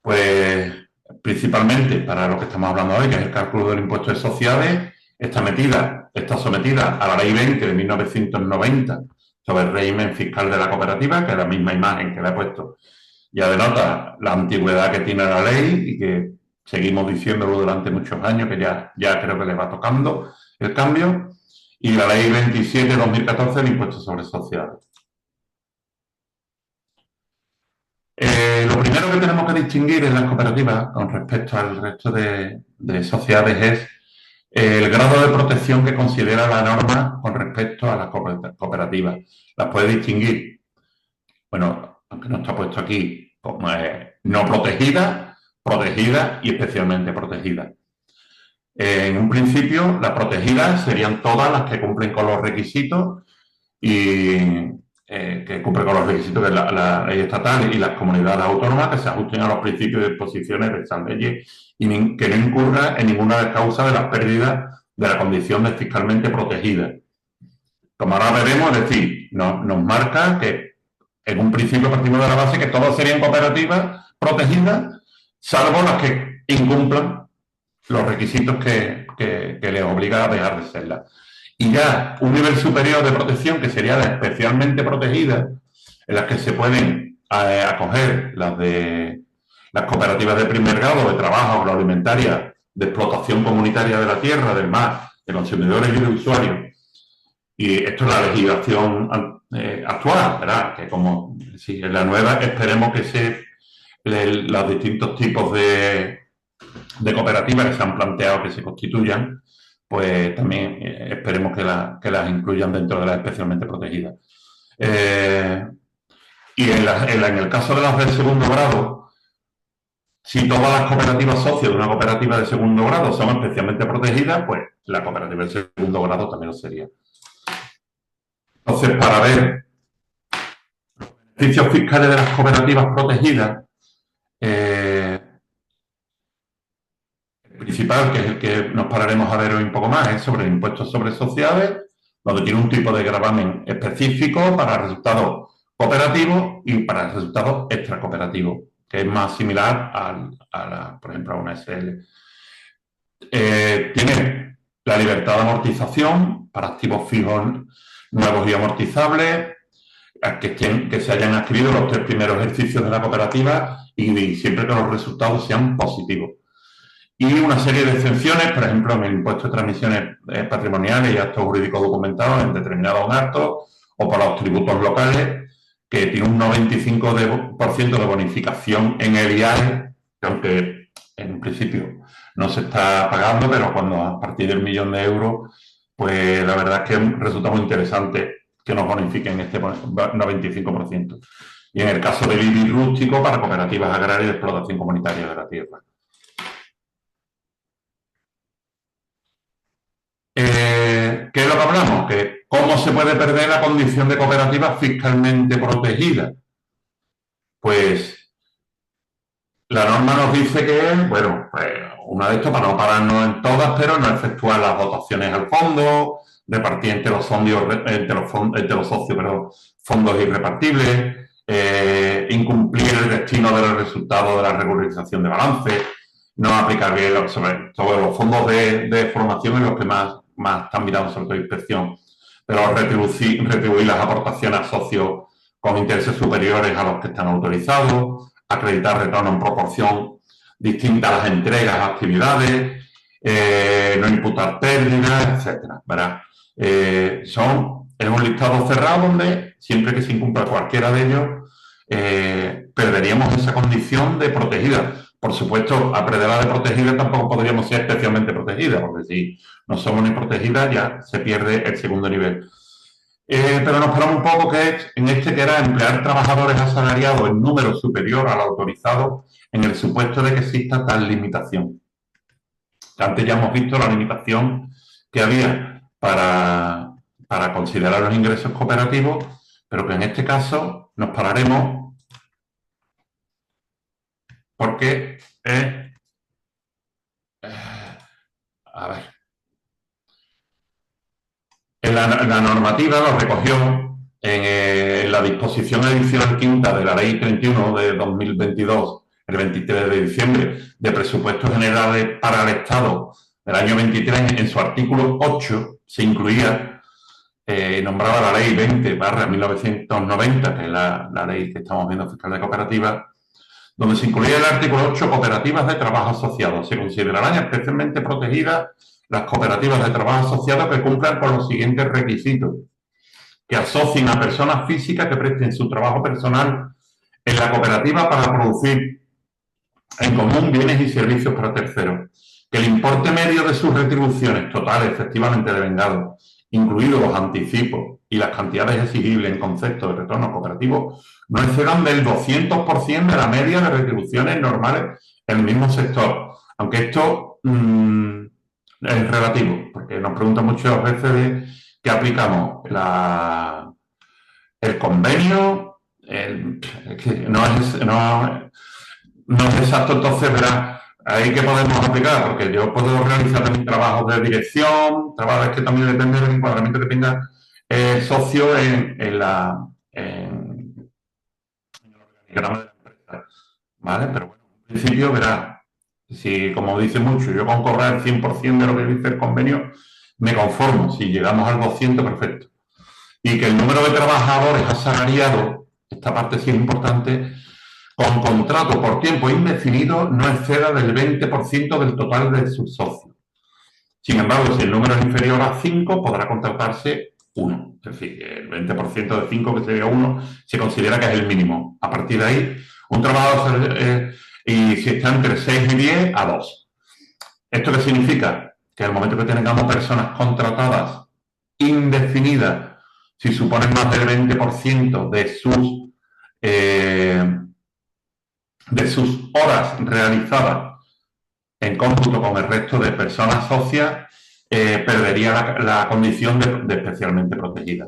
[SPEAKER 2] Pues principalmente para lo que estamos hablando hoy, que es el cálculo del impuesto de sociedades, está sometida a la Ley 20 de 1990 sobre el régimen fiscal de la cooperativa, que es la misma imagen que le he puesto. Ya denota la antigüedad que tiene la ley y que seguimos diciéndolo durante muchos años, que ya creo que le va tocando el cambio. Y la Ley 27 de 2014 del impuesto sobre sociedades. Lo primero que tenemos que distinguir en las cooperativas con respecto al resto de sociedades es el grado de protección que considera la norma con respecto a las cooperativas. Las puede distinguir, bueno, aunque no está puesto aquí, como no protegida, protegida y especialmente protegida. En un principio, las protegidas serían todas las que cumplen con los requisitos y que cumplen con los requisitos de la ley estatal y las comunidades autónomas que se ajusten a los principios y disposiciones de esas leyes y que no incurra en ninguna de las causas de las pérdidas de la condición de fiscalmente protegida. Como ahora veremos, es decir, nos marca que en un principio partimos de la base que todas serían cooperativas protegidas, salvo las que incumplan los requisitos que les obliga a dejar de serlas. Y ya un nivel superior de protección, que sería la especialmente protegida, en las que se pueden acoger las cooperativas de primer grado de trabajo agroalimentaria, de explotación comunitaria de la tierra, del mar, de consumidores y de usuarios. Y esto es la legislación actual, ¿verdad? Que como si en la nueva esperemos que los distintos tipos de cooperativas que se han planteado que se constituyan, pues también esperemos que las incluyan dentro de las especialmente protegidas. Y en el caso de las de segundo grado, si todas las cooperativas socias de una cooperativa de segundo grado son especialmente protegidas, pues la cooperativa de segundo grado también lo sería. Entonces, para ver los beneficios fiscales de las cooperativas protegidas, el principal, que es el que nos pararemos a ver hoy un poco más, es sobre el impuesto sobre sociedades, donde tiene un tipo de gravamen específico para resultados cooperativos y para resultados extracooperativos, que es más similar por ejemplo, a una SL. Tiene la libertad de amortización para activos fijos nuevos y amortizables, que se hayan adquirido los 3 primeros ejercicios de la cooperativa y siempre que los resultados sean positivos. Y una serie de exenciones, por ejemplo, en el impuesto de transmisiones patrimoniales y actos jurídicos documentados en determinados actos o por los tributos locales, que tiene un 95% de bonificación en el IAE, que aunque en principio no se está pagando, pero cuando a partir del 1.000.000 de euros, pues la verdad es que resulta muy interesante que nos bonifiquen este 95%. Y en el caso del IBI rústico, para cooperativas agrarias de explotación comunitaria de la tierra. ¿Qué es lo que hablamos? Que cómo se puede perder la condición de cooperativa fiscalmente protegida. Pues la norma nos dice que es, bueno, pues una de estas para no pararnos en todas, pero no efectuar las dotaciones al fondo, repartir entre los socios, pero fondos irrepartibles, incumplir el destino de los resultados de la regularización de balance, no aplicar bien sobre todo los fondos de formación en los que más están mirando sobre todo inspección, pero retribuir las aportaciones a socios con intereses superiores a los que están autorizados, acreditar retorno en proporción distinta a las entregas, actividades, no imputar pérdidas, etcétera, ¿verdad? Es un listado cerrado donde siempre que se incumpla cualquiera de ellos, perderíamos esa condición de protegida. Por supuesto, a perderla de protegida tampoco podríamos ser especialmente protegida, porque si no somos ni protegidas ya se pierde el segundo nivel. Pero nos paramos un poco en este que era emplear trabajadores asalariados en número superior al autorizado en el supuesto de que exista tal limitación. Antes ya hemos visto la limitación que había para considerar los ingresos cooperativos, pero que en este caso nos pararemos porque a ver, la normativa lo recogió en la disposición adicional quinta de la Ley 31 de 2022, el 23 de diciembre, de presupuestos generales para el Estado del año 23, en su artículo 8 se incluía, nombraba la Ley 20/1990, que es la ley que estamos viendo fiscal de cooperativas, donde se incluía el artículo 8, cooperativas de trabajo asociado. Se considerarán especialmente protegidas las cooperativas de trabajo asociado que cumplan con los siguientes requisitos: que asocien a personas físicas que presten su trabajo personal en la cooperativa para producir en común bienes y servicios para terceros, que el importe medio de sus retribuciones totales efectivamente devengados, incluidos los anticipos y las cantidades exigibles en concepto de retorno cooperativo, no excedan del 200% de la media de retribuciones normales en el mismo sector. Aunque esto es relativo, porque nos preguntan muchas veces de qué aplicamos el convenio, que no es exacto. Entonces, verá, ahí que podemos aplicar, porque yo puedo realizar también trabajos de dirección, trabajos que también depende del encuadramiento que tenga el socio en el organigrama de la empresa, ¿vale? Pero bueno, en principio, verá, si como dice mucho, yo con cobrar el 100% de lo que dice el convenio, me conformo. Si llegamos al 200, perfecto. Y que el número de trabajadores asalariados, esta parte sí es importante, con contrato por tiempo indefinido no exceda del 20% del total de sus socios. Sin embargo, si el número es inferior a 5, podrá contratarse uno. Es decir, el 20% de 5, que sería uno, se considera que es el mínimo. A partir de ahí, un trabajador, y si está entre 6 y 10, a 2. ¿Esto qué significa? Que al momento que tengamos personas contratadas indefinidas, si suponen más del 20% eh, de sus horas realizadas en cómputo con el resto de personas socias, perdería la condición de especialmente protegida.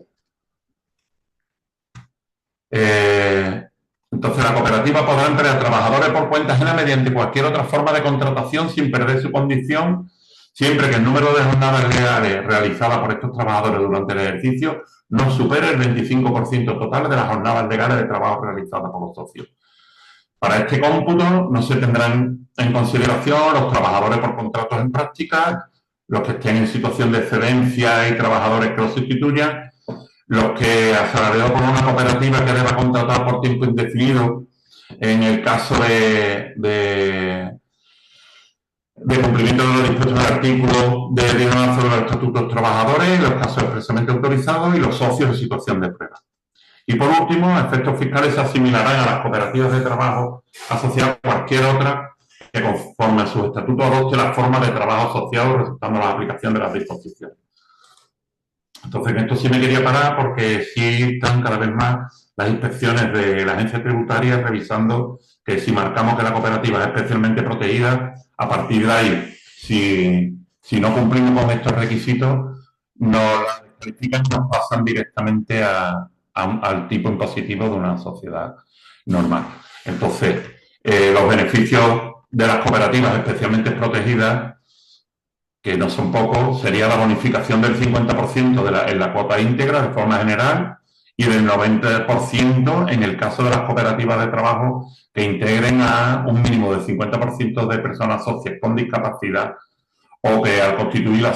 [SPEAKER 2] Entonces, la cooperativa podrá emplear trabajadores por cuenta ajena mediante cualquier otra forma de contratación sin perder su condición, siempre que el número de jornadas legales realizadas por estos trabajadores durante el ejercicio no supere el 25% total de las jornadas legales de trabajo realizadas por los socios. Para este cómputo no se tendrán en consideración los trabajadores por contratos en práctica, los que estén en situación de excedencia y trabajadores que los sustituyan, los que asalariados por una cooperativa que deba contratar por tiempo indefinido en el caso de cumplimiento de los dispuestos del artículo de ordenanza de los estatutos de los trabajadores, los casos expresamente autorizados y los socios en situación de prueba. Y por último, a efectos fiscales se asimilarán a las cooperativas de trabajo asociadas a cualquier otra que conforme a sus estatutos adopte las formas de trabajo asociado resultando la aplicación de las disposiciones. Entonces, en esto sí me quería parar porque sí están cada vez más las inspecciones de la agencia tributaria revisando que si marcamos que la cooperativa es especialmente protegida, a partir de ahí, si no cumplimos con estos requisitos, nos la descalifican y nos pasan directamente al tipo impositivo de una sociedad normal. Entonces, los beneficios de las cooperativas especialmente protegidas, que no son pocos, sería la bonificación del 50% en la cuota íntegra de forma general y del 90% en el caso de las cooperativas de trabajo que integren a un mínimo del 50% de personas socias con discapacidad o que al constituir la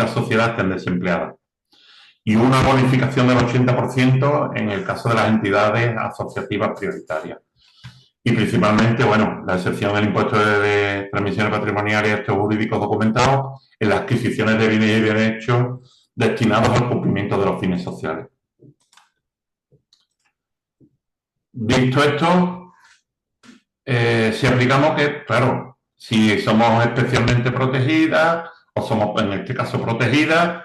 [SPEAKER 2] sociedad estén desempleadas. Y una bonificación del 80% en el caso de las entidades asociativas prioritarias. Y principalmente, bueno, la excepción del impuesto de transmisiones patrimoniales y actos jurídicos documentados en las adquisiciones de bienes y derechos destinados al cumplimiento de los fines sociales. Visto esto, si aplicamos que, claro, si somos especialmente protegidas o somos, en este caso, protegidas,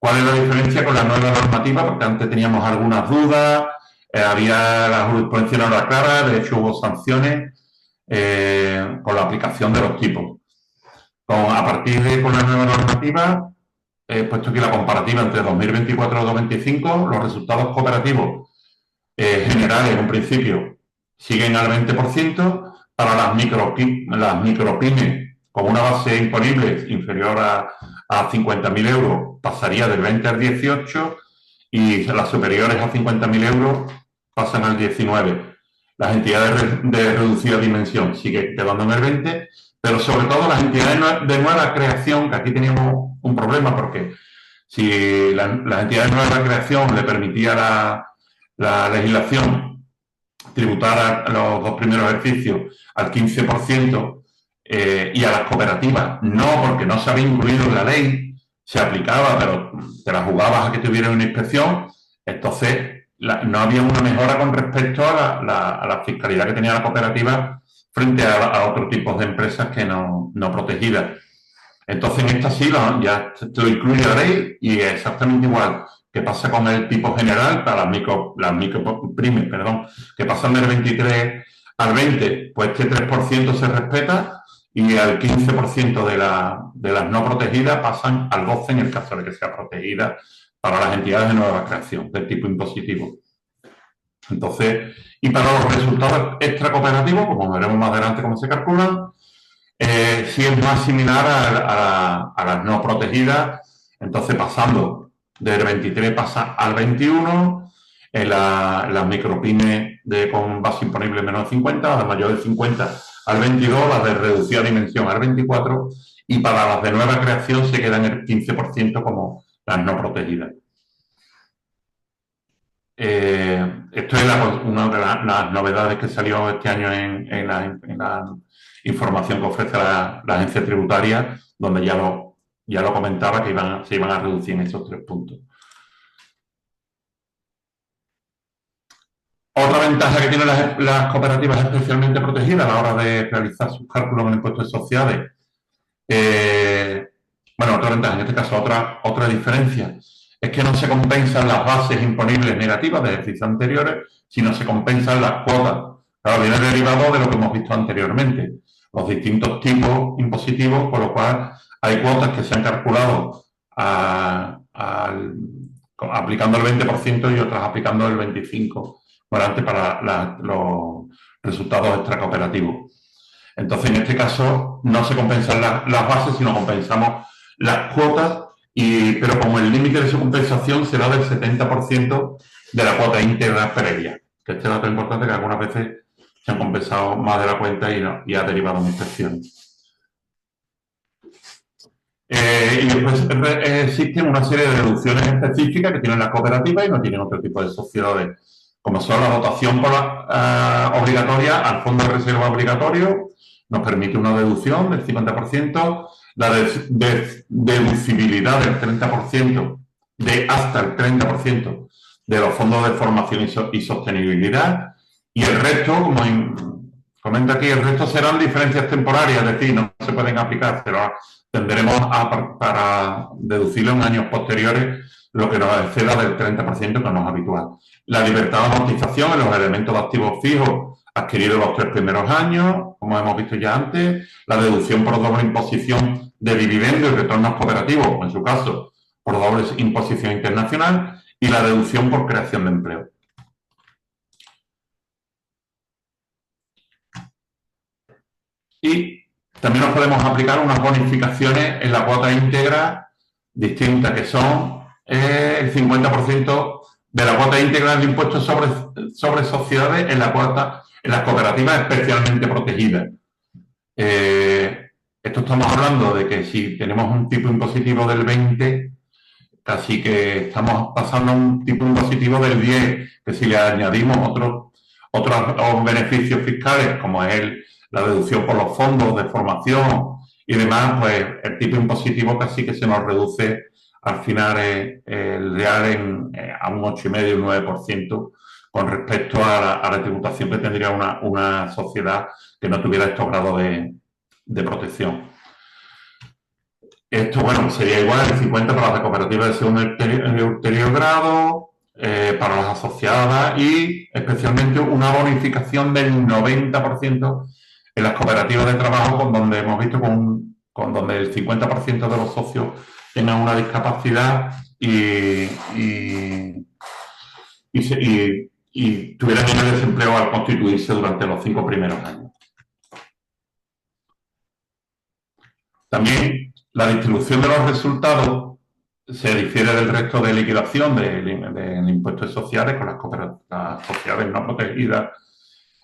[SPEAKER 2] ¿Cuál es la diferencia con la nueva normativa? Porque antes teníamos algunas dudas, había la jurisprudencia no era clara, de hecho hubo sanciones con la aplicación de los tipos. A partir de con la nueva normativa, he puesto aquí la comparativa entre 2024 y 2025, los resultados cooperativos generales en un principio siguen al 20%, para las micropymes con una base imponible inferior a 50.000 euros pasaría del 20 al 18 y las superiores a 50.000 euros pasan al 19. Las entidades de reducida dimensión siguen quedando en el 20, pero sobre todo las entidades de nueva creación, que aquí teníamos un problema porque si las entidades de nueva creación le permitía la legislación tributar a los dos primeros ejercicios al 15% y a las cooperativas no, porque no se había incluido en la ley, se aplicaba, pero te la jugabas a que tuviera una inspección, entonces no había una mejora con respecto a la fiscalidad que tenía la cooperativa frente a otros tipos de empresas que no protegidas. Entonces, en esta sí ya lo incluye la ley y es exactamente igual que pasa con el tipo general para las micropymes, perdón, que pasan del 23 al 20, pues este 3% se respeta y al 15% de las no protegidas pasan al 12% en el caso de que sea protegida para las entidades de nueva creación del tipo impositivo. Entonces, y para los resultados extracooperativos, como veremos más adelante cómo se calculan, sí es más similar a las no protegidas, entonces pasando del 23 pasa al 21, en las micropymes con base imponible menos de 50, las mayores de 50 al 22, las de reducida dimensión al 24 y para las de nueva creación se quedan el 15% como las no protegidas. Esto es una de las novedades que salió este año en la información que ofrece la agencia tributaria, donde ya lo comentaba que se iban a reducir en esos 3 puntos. Otra ventaja que tienen las cooperativas especialmente protegidas a la hora de realizar sus cálculos en impuestos sociales, otra ventaja, en este caso otra diferencia, es que no se compensan las bases imponibles negativas de ejercicios anteriores, sino se compensan las cuotas. Claro, viene derivado de lo que hemos visto anteriormente, los distintos tipos impositivos, por lo cual hay cuotas que se han calculado aplicando el 20% y otras aplicando el 25%, antes para los resultados extracooperativos. Entonces, en este caso, no se compensan las bases, sino compensamos las cuotas, pero como el límite de su compensación será del 70% de la cuota íntegra previa. Que este dato es importante, que algunas veces se han compensado más de la cuenta y ha derivado en inspecciones. Y después existen una serie de deducciones específicas que tienen las cooperativas y no tienen otro tipo de sociedades, como son la dotación obligatoria al fondo de reserva obligatorio, nos permite una deducción del 50%, la deducibilidad del 30%, de hasta el 30% de los fondos de formación y sostenibilidad, y el resto, como comenta aquí, el resto serán diferencias temporarias, es decir, no se pueden aplicar, pero tendremos para deducirlo en años posteriores lo que nos exceda del 30%, que no es habitual. La libertad de amortización en los elementos de activos fijos adquiridos los 3 primeros años, como hemos visto ya antes, la deducción por doble imposición de dividendos y retornos cooperativos, o en su caso, por doble imposición internacional, y la deducción por creación de empleo. Y también nos podemos aplicar unas bonificaciones en la cuota íntegra distintas, que son el 50% de la cuota íntegra del impuesto sobre sociedades en las cooperativas especialmente protegidas. Esto estamos hablando de que si tenemos un tipo impositivo del 20, casi que estamos pasando a un tipo impositivo del 10, que si le añadimos otros beneficios fiscales, como es la deducción por los fondos de formación y demás, pues el tipo impositivo casi que se nos reduce al final el real a un 8,5 un 9% con respecto a la tributación que tendría una sociedad que no tuviera estos grados de protección. Esto, bueno, sería igual el 50 para las cooperativas de segundo y ulterior grado, para las asociadas y especialmente una bonificación del 90% en las cooperativas de trabajo, con donde hemos visto con donde el 50% de los socios tengan una discapacidad y tuvieran el desempleo al constituirse durante los 5 primeros años. También la distribución de los resultados se difiere del resto de liquidación de impuestos sociales con las sociedades no protegidas,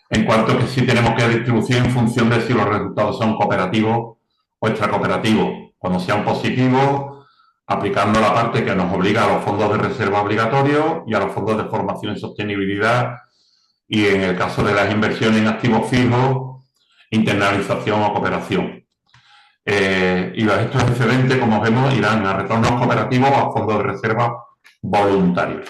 [SPEAKER 2] en cuanto a que sí tenemos que distribuir en función de si los resultados son cooperativos o extracooperativos. Cuando sean positivos, aplicando la parte que nos obliga a los fondos de reserva obligatorios y a los fondos de formación y sostenibilidad, y en el caso de las inversiones en activos fijos, internalización o cooperación. Y estos excedentes, como vemos, irán a retornos cooperativos o a fondos de reserva voluntarios.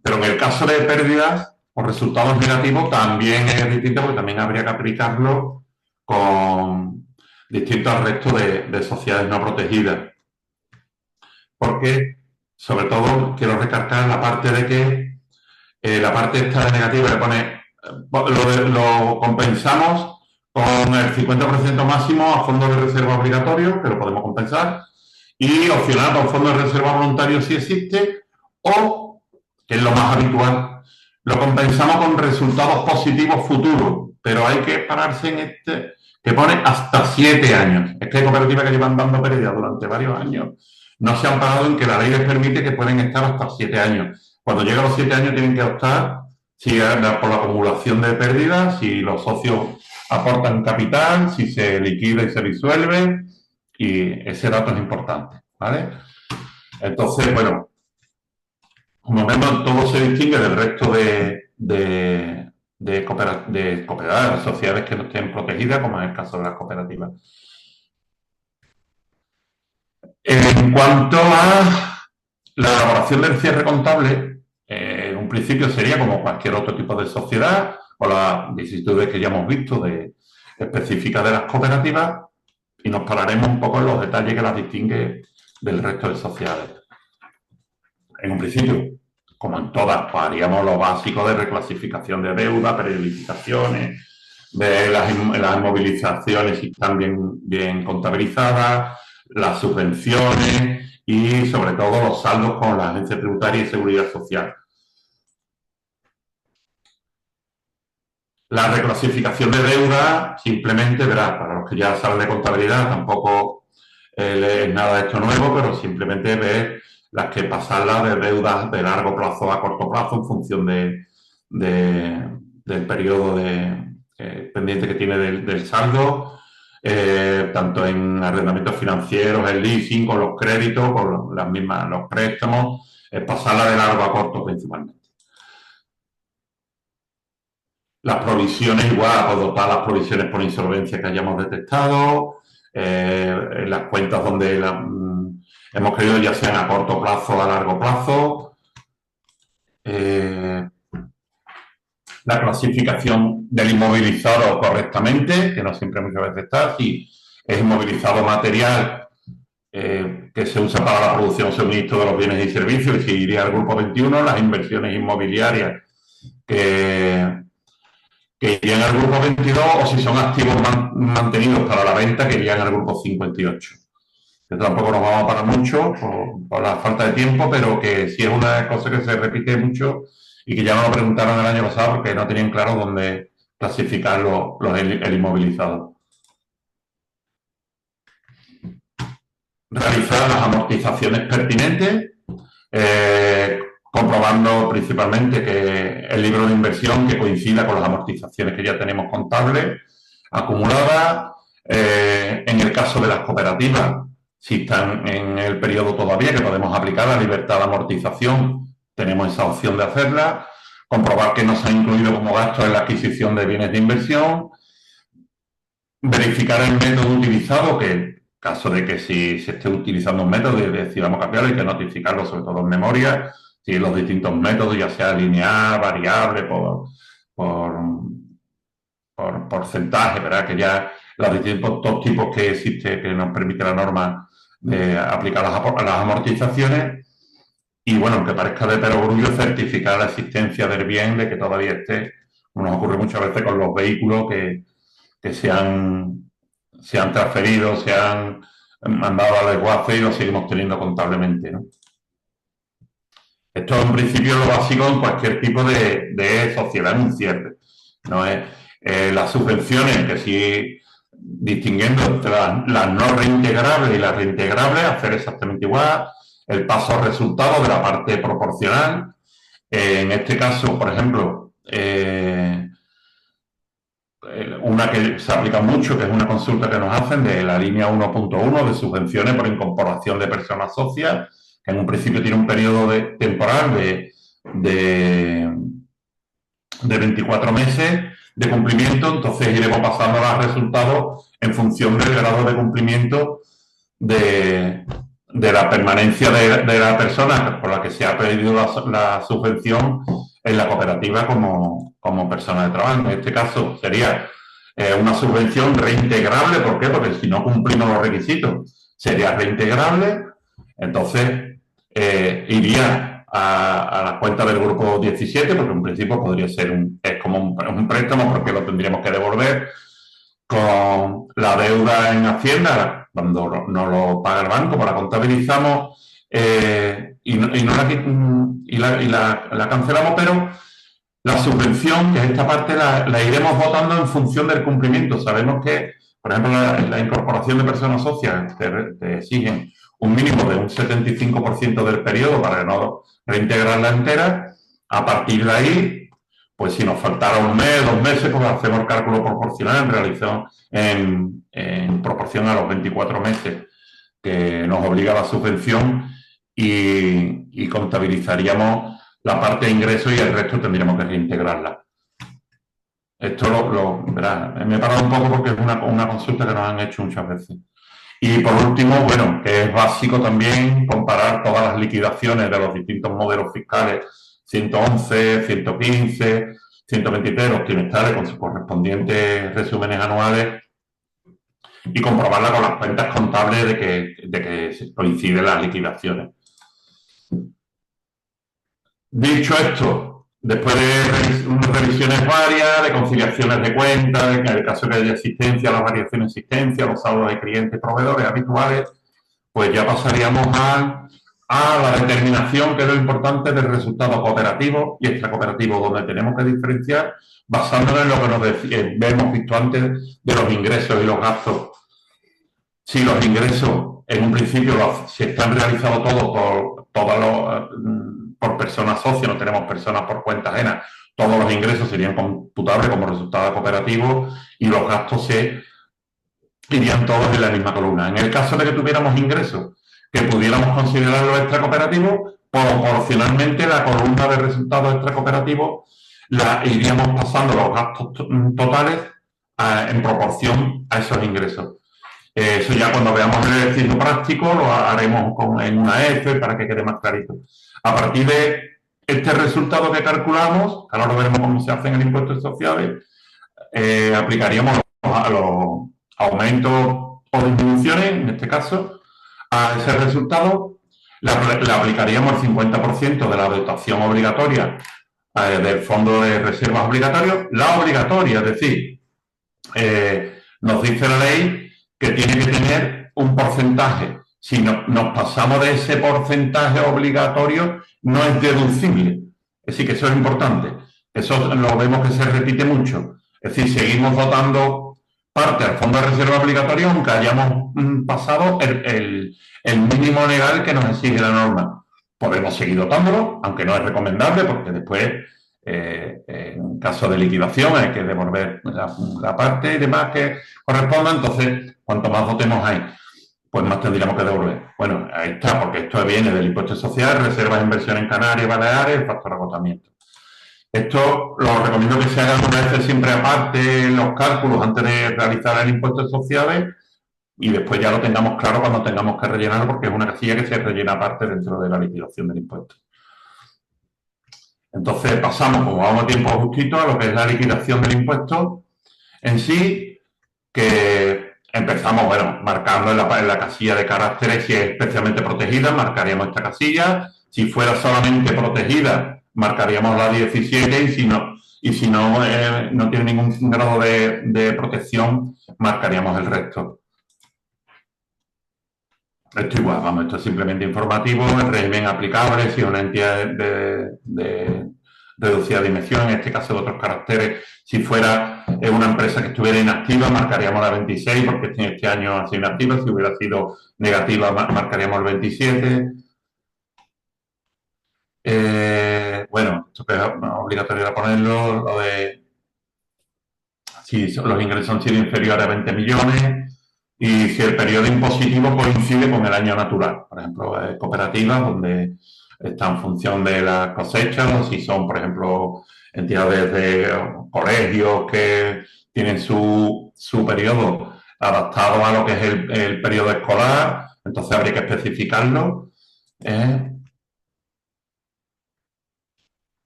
[SPEAKER 2] Pero en el caso de pérdidas o resultados negativos también es distinto, porque también habría que aplicarlo con distintos al resto de sociedades no protegidas. Porque, sobre todo, quiero recalcar la parte de que la parte esta negativa le pone, lo compensamos con el 50% máximo a fondos de reserva obligatorio, que lo podemos compensar, y opcional con fondos de reserva voluntario si existe, o, que es lo más habitual, lo compensamos con resultados positivos futuros, pero hay que pararse en este, que pone hasta 7 años. Es que hay cooperativas que llevan dando pérdidas durante varios años, no se han parado en que la ley les permite que pueden estar hasta 7 años. Cuando llegan los 7 años tienen que optar si por la acumulación de pérdidas, si los socios aportan capital, si se liquida y se disuelve, y ese dato es importante, ¿vale? Entonces, bueno, como vemos, todo se distingue del resto de cooperativas, sociedades que no estén protegidas, como en el caso de las cooperativas. En cuanto a la elaboración del cierre contable, en un principio sería como cualquier otro tipo de sociedad, o las vicisitudes que ya hemos visto específicas de las cooperativas, y nos pararemos un poco en los detalles que las distingue del resto de sociedades. En un principio, como en todas, pues haríamos lo básico de reclasificación de deuda, periodificaciones, de las inmovilizaciones si están bien contabilizadas, las subvenciones y sobre todo los saldos con la Agencia Tributaria y Seguridad Social. La reclasificación de deuda simplemente, verá, para los que ya saben de contabilidad, tampoco es nada de esto nuevo, pero simplemente ver las que pasarlas de deudas de largo plazo a corto plazo en función del periodo pendiente que tiene del saldo, tanto en arrendamientos financieros, el leasing, con los créditos, con los préstamos, pasarla de largo a corto principalmente. Las provisiones igual, pues dotar las provisiones por insolvencia que hayamos detectado, en las cuentas donde hemos querido ya sean a corto plazo o a largo plazo. La clasificación del inmovilizado correctamente, que no siempre muchas veces está, si es inmovilizado material que se usa para la producción o suministro de los bienes y servicios, y si iría al grupo 21, las inversiones inmobiliarias que irían al grupo 22, o si son activos mantenidos para la venta, que irían al grupo 58. Que tampoco nos vamos a parar mucho por la falta de tiempo, pero que sí es una cosa que se repite mucho y que ya nos lo preguntaron el año pasado porque no tenían claro dónde clasificar el inmovilizado. Realizar las amortizaciones pertinentes, comprobando principalmente que el libro de inversión que coincida con las amortizaciones que ya tenemos contables, acumuladas. En el caso de las cooperativas, si están en el periodo todavía que podemos aplicar la libertad de amortización, tenemos esa opción de hacerla. Comprobar que no se ha incluido como gasto en la adquisición de bienes de inversión. Verificar el método utilizado, que en caso de que si se esté utilizando un método y decidamos cambiarlo, hay que notificarlo, sobre todo en memoria, si los distintos métodos, ya sea lineal, variable, por porcentaje, ¿verdad? Que ya los distintos tipos que existe, que nos permite la norma de aplicar las amortizaciones y, bueno, aunque parezca de perogrullo, certificar la existencia del bien, de que todavía esté, como nos ocurre muchas veces con los vehículos que se han transferido, se han mandado al desguace y los seguimos teniendo contablemente, ¿no? Esto es en principio lo básico en cualquier tipo de sociedad en un cierre. No es las subvenciones, que sí, distinguiendo entre las no reintegrables y las reintegrables, hacer exactamente igual. El paso resultado de la parte proporcional. En este caso, por ejemplo, una que se aplica mucho, que es una consulta que nos hacen de la línea 1.1 de subvenciones por incorporación de personas socias, que en un principio tiene un periodo temporal de, de 24 meses de cumplimiento, entonces iremos pasando los resultados en función del grado de cumplimiento de la permanencia de la persona por la que se ha pedido la subvención en la cooperativa como persona de trabajo. En este caso sería una subvención reintegrable. ¿Por qué? Porque si no cumplimos los requisitos, sería reintegrable. Entonces, iría a la cuenta del grupo 17, porque en principio podría ser es como un préstamo, porque lo tendríamos que devolver con la deuda en Hacienda, cuando no lo paga el banco, pues la contabilizamos la cancelamos, pero la subvención, que es esta parte, la iremos votando en función del cumplimiento. Sabemos que, por ejemplo, la incorporación de personas socias te exigen un mínimo de un 75% del periodo para no reintegrarla entera. A partir de ahí, pues si nos faltara un mes, 2 meses, pues hacemos el cálculo proporcional en relación en proporción a los 24 meses que nos obliga la subvención y contabilizaríamos la parte de ingresos y el resto tendríamos que reintegrarla. Esto verá, me he parado un poco porque es una consulta que nos han hecho muchas veces. Y por último, bueno, que es básico también comparar todas las liquidaciones de los distintos modelos fiscales, 111, 115, 123, los trimestrales con sus correspondientes resúmenes anuales y comprobarla con las cuentas contables de que coinciden las liquidaciones. Dicho esto, después de revisiones varias, de conciliaciones de cuentas, en el caso que haya existencia, las variaciones de existencia, los saldos de clientes y proveedores habituales, pues ya pasaríamos a la determinación, que es lo importante, del resultado cooperativo y extracooperativo, donde tenemos que diferenciar basándonos en lo que nos hemos visto antes de los ingresos y los gastos. Si los ingresos, en un principio, si están realizados por personas socias, no tenemos personas por cuenta ajena, todos los ingresos serían computables como resultado cooperativo y los gastos irían todos en la misma columna. En el caso de que tuviéramos ingresos que pudiéramos considerarlos extracooperativo, proporcionalmente la columna de resultados extracooperativo la iríamos pasando los gastos totales en proporción a esos ingresos. Eso ya cuando veamos el ejercicio práctico lo haremos en una F para que quede más clarito. A partir de este resultado que calculamos, ahora lo veremos cómo se hace en el impuesto de sociales, aplicaríamos a los aumentos o disminuciones, en este caso, a ese resultado le aplicaríamos el 50% de la dotación obligatoria del fondo de reservas obligatorios, la obligatoria, es decir, nos dice la ley que tiene que tener un porcentaje. Si nos pasamos de ese porcentaje obligatorio, no es deducible. Es decir, que eso es importante. Eso lo vemos que se repite mucho. Es decir, seguimos dotando parte al fondo de reserva obligatorio aunque hayamos pasado el mínimo legal que nos exige la norma. Podemos seguir dotándolo, aunque no es recomendable, porque después, en caso de liquidación, hay que devolver la parte y demás que corresponda. Entonces, cuanto más dotemos ahí, pues más tendríamos que devolver. Bueno, ahí está, porque esto viene del impuesto social, reservas de inversión en Canarias, Baleares, el factor agotamiento. Esto lo recomiendo que se hagan una vez siempre aparte los cálculos antes de realizar el impuesto sociales y después ya lo tengamos claro cuando tengamos que rellenarlo, porque es una casilla que se rellena aparte dentro de la liquidación del impuesto. Entonces pasamos, como vamos a tiempo justito, a lo que es la liquidación del impuesto en sí, que empezamos, bueno, marcando en la casilla de caracteres si es especialmente protegida, marcaríamos esta casilla. Si fuera solamente protegida, marcaríamos la 17 y si no, no tiene ningún grado de protección, marcaríamos el resto. Esto igual, vamos, esto es simplemente informativo, el régimen aplicable, si es una entidad de reducida dimensión, en este caso de otros caracteres, si fuera una empresa que estuviera inactiva, marcaríamos la 26, porque este año ha sido inactiva, si hubiera sido negativa, marcaríamos el 27. Bueno, esto que es obligatorio ponerlo, lo de si los ingresos han sido inferiores a 20 millones y si el periodo impositivo coincide con el año natural. Por ejemplo, cooperativas donde está en función de las cosechas, o si son, por ejemplo, entidades de colegios que tienen su periodo adaptado a lo que es el periodo escolar, entonces habría que especificarlo.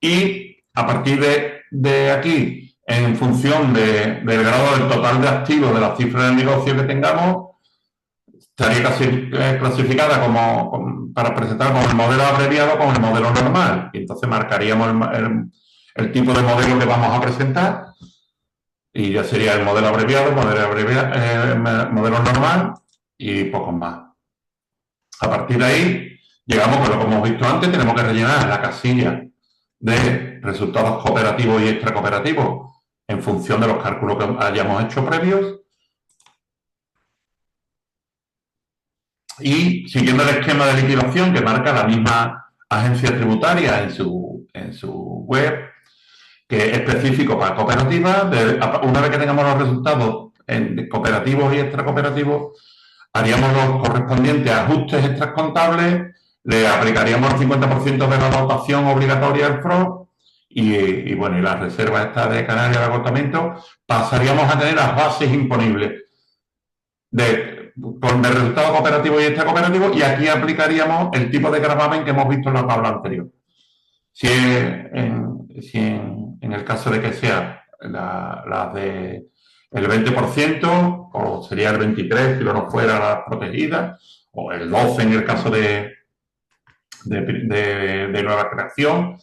[SPEAKER 2] Y a partir de aquí, en función del grado del total de activos de la cifra del negocio que tengamos, estaría clasificada para presentar con el modelo abreviado con el modelo normal. Y entonces marcaríamos el tipo de modelo que vamos a presentar y ya sería el modelo abreviado, modelo normal y pocos más. A partir de ahí, llegamos con lo que hemos visto antes, tenemos que rellenar la casilla de resultados cooperativos y extracooperativos en función de los cálculos que hayamos hecho previos. Y siguiendo el esquema de liquidación que marca la misma agencia tributaria en su web, que es específico para cooperativas, una vez que tengamos los resultados en cooperativos y extracooperativos, haríamos los correspondientes ajustes extracontables, le aplicaríamos el 50% de la dotación obligatoria al FROB y bueno, y la reserva esta de Canarias de agotamiento, pasaríamos a tener las bases imponibles de resultado cooperativo y extracooperativo, y aquí aplicaríamos el tipo de gravamen que hemos visto en la tabla anterior. Si en el caso de que sea la de el 20%, o sería el 23% si no fuera la protegida, o el 12% en el caso de nueva creación,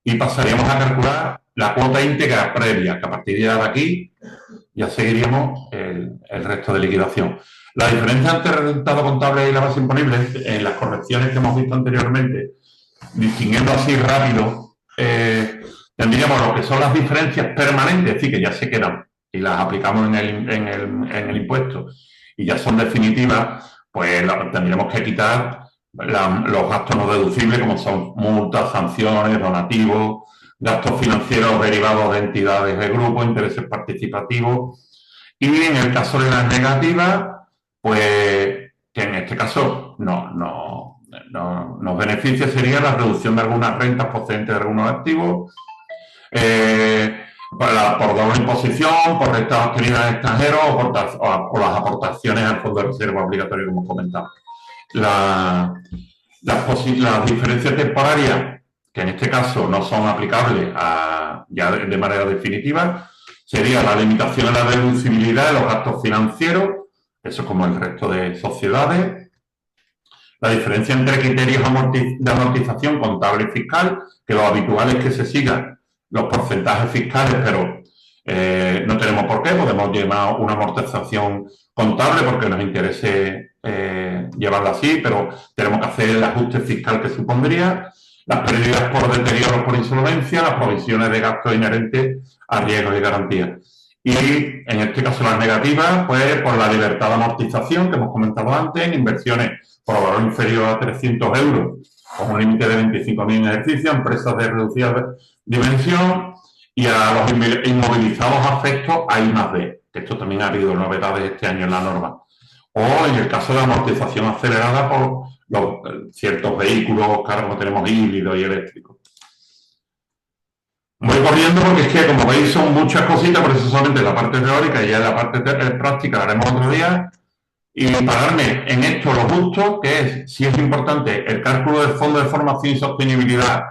[SPEAKER 2] y pasaríamos a calcular la cuota íntegra previa, que a partir de aquí ya seguiríamos el resto de liquidación. La diferencia entre el resultado contable y la base imponible, en las correcciones que hemos visto anteriormente, distinguiendo así rápido, tendríamos lo que son las diferencias permanentes, es decir, que ya se quedan y las aplicamos en el impuesto y ya son definitivas, pues tendríamos que quitar los gastos no deducibles, como son multas, sanciones, donativos, gastos financieros derivados de entidades de grupo, intereses participativos. Y en el caso de las negativas, pues que en este caso nos beneficia sería la reducción de algunas rentas procedentes de algunos activos, por doble imposición, por rentas obtenidas en extranjeros o las aportaciones al fondo de reserva obligatorio, como comentaba. Las diferencias temporarias, que en este caso no son aplicables ya de manera definitiva, sería la limitación a la deducibilidad de los gastos financieros, eso como el resto de sociedades. La diferencia entre criterios de amortización contable y fiscal, que lo habitual es que se sigan los porcentajes fiscales, pero no tenemos por qué, podemos llevar una amortización contable porque nos interese llevarla así, pero tenemos que hacer el ajuste fiscal que supondría, las pérdidas por deterioro por insolvencia, las provisiones de gastos inherentes a riesgos y garantías. Y en este caso las negativas, pues por la libertad de amortización que hemos comentado antes, en inversiones por valor inferior a 300 euros, con un límite de 25.000 en ejercicio, empresas de reducida dimensión, y a los inmovilizados afectos a I+D, que esto también ha habido novedades este año en la norma. O en el caso de amortización acelerada por ciertos vehículos, claro, como tenemos híbridos y eléctricos. Voy corriendo porque es que, como veis, son muchas cositas, por eso solamente la parte teórica y ya la parte práctica la haremos otro día. Y pararme en esto lo justo, que es, si es importante, el cálculo del Fondo de Formación y Sostenibilidad,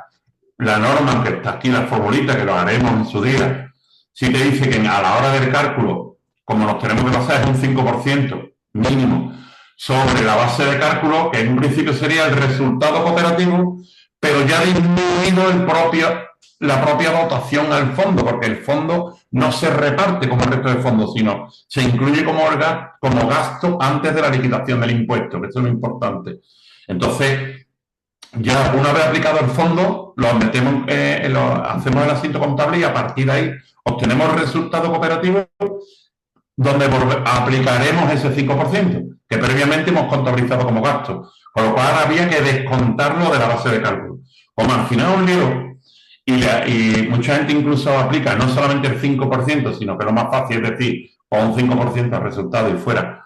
[SPEAKER 2] la norma que está aquí, la formulita, que lo haremos en su día, si te dice que a la hora del cálculo como nos tenemos que basar es un 5% mínimo sobre la base de cálculo, que en un principio sería el resultado cooperativo, pero ya ha disminuido la propia dotación al fondo, porque el fondo no se reparte como el resto de fondos, sino se incluye como gasto antes de la liquidación del impuesto, que eso es lo importante. Entonces, ya una vez aplicado el fondo, lo metemos, hacemos el asiento contable y a partir de ahí obtenemos el resultado cooperativo donde aplicaremos ese 5% que previamente hemos contabilizado como gasto. Con lo cual había que descontarlo de la base de cálculo. Como al final es un lío y mucha gente incluso aplica no solamente el 5%, sino que lo más fácil es decir, o un 5% al resultado y fuera.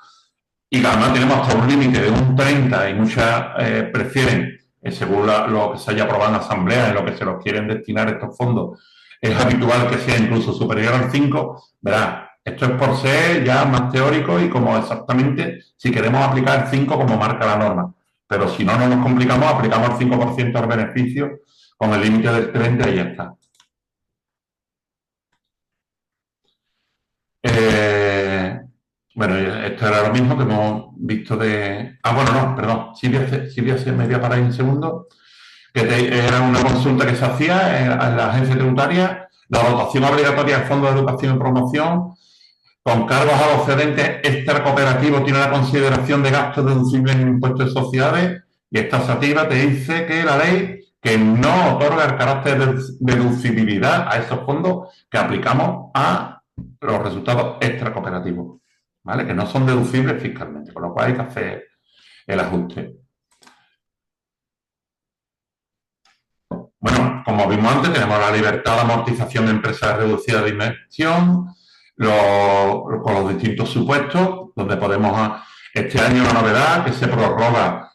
[SPEAKER 2] Y además tenemos hasta un límite de un 30% y muchas prefieren, según lo que se haya aprobado en la asamblea, en lo que se los quieren destinar estos fondos, es habitual que sea incluso superior al 5%, verá, esto es por ser ya más teórico y como exactamente si queremos aplicar el 5 como marca la norma. Pero si no nos complicamos, aplicamos el 5% al beneficio con el límite del 30 y ya está. Bueno, esto era lo mismo que hemos visto de... Ah, bueno, no, perdón. Silvia se me voy a parar un segundo. Era una consulta que se hacía en la agencia tributaria, la dotación obligatoria al Fondo de Educación y Promoción con cargos a los cedentes extracooperativos tiene la consideración de gastos deducibles en impuestos de sociedades y esta taxativa te dice que la ley que no otorga el carácter de deducibilidad a esos fondos que aplicamos a los resultados extracooperativos, ¿vale? Que no son deducibles fiscalmente, con lo cual hay que hacer el ajuste. Bueno, como vimos antes, tenemos la libertad de amortización de empresas reducidas de inversión, con los distintos supuestos, donde podemos, este año una novedad que se prorroga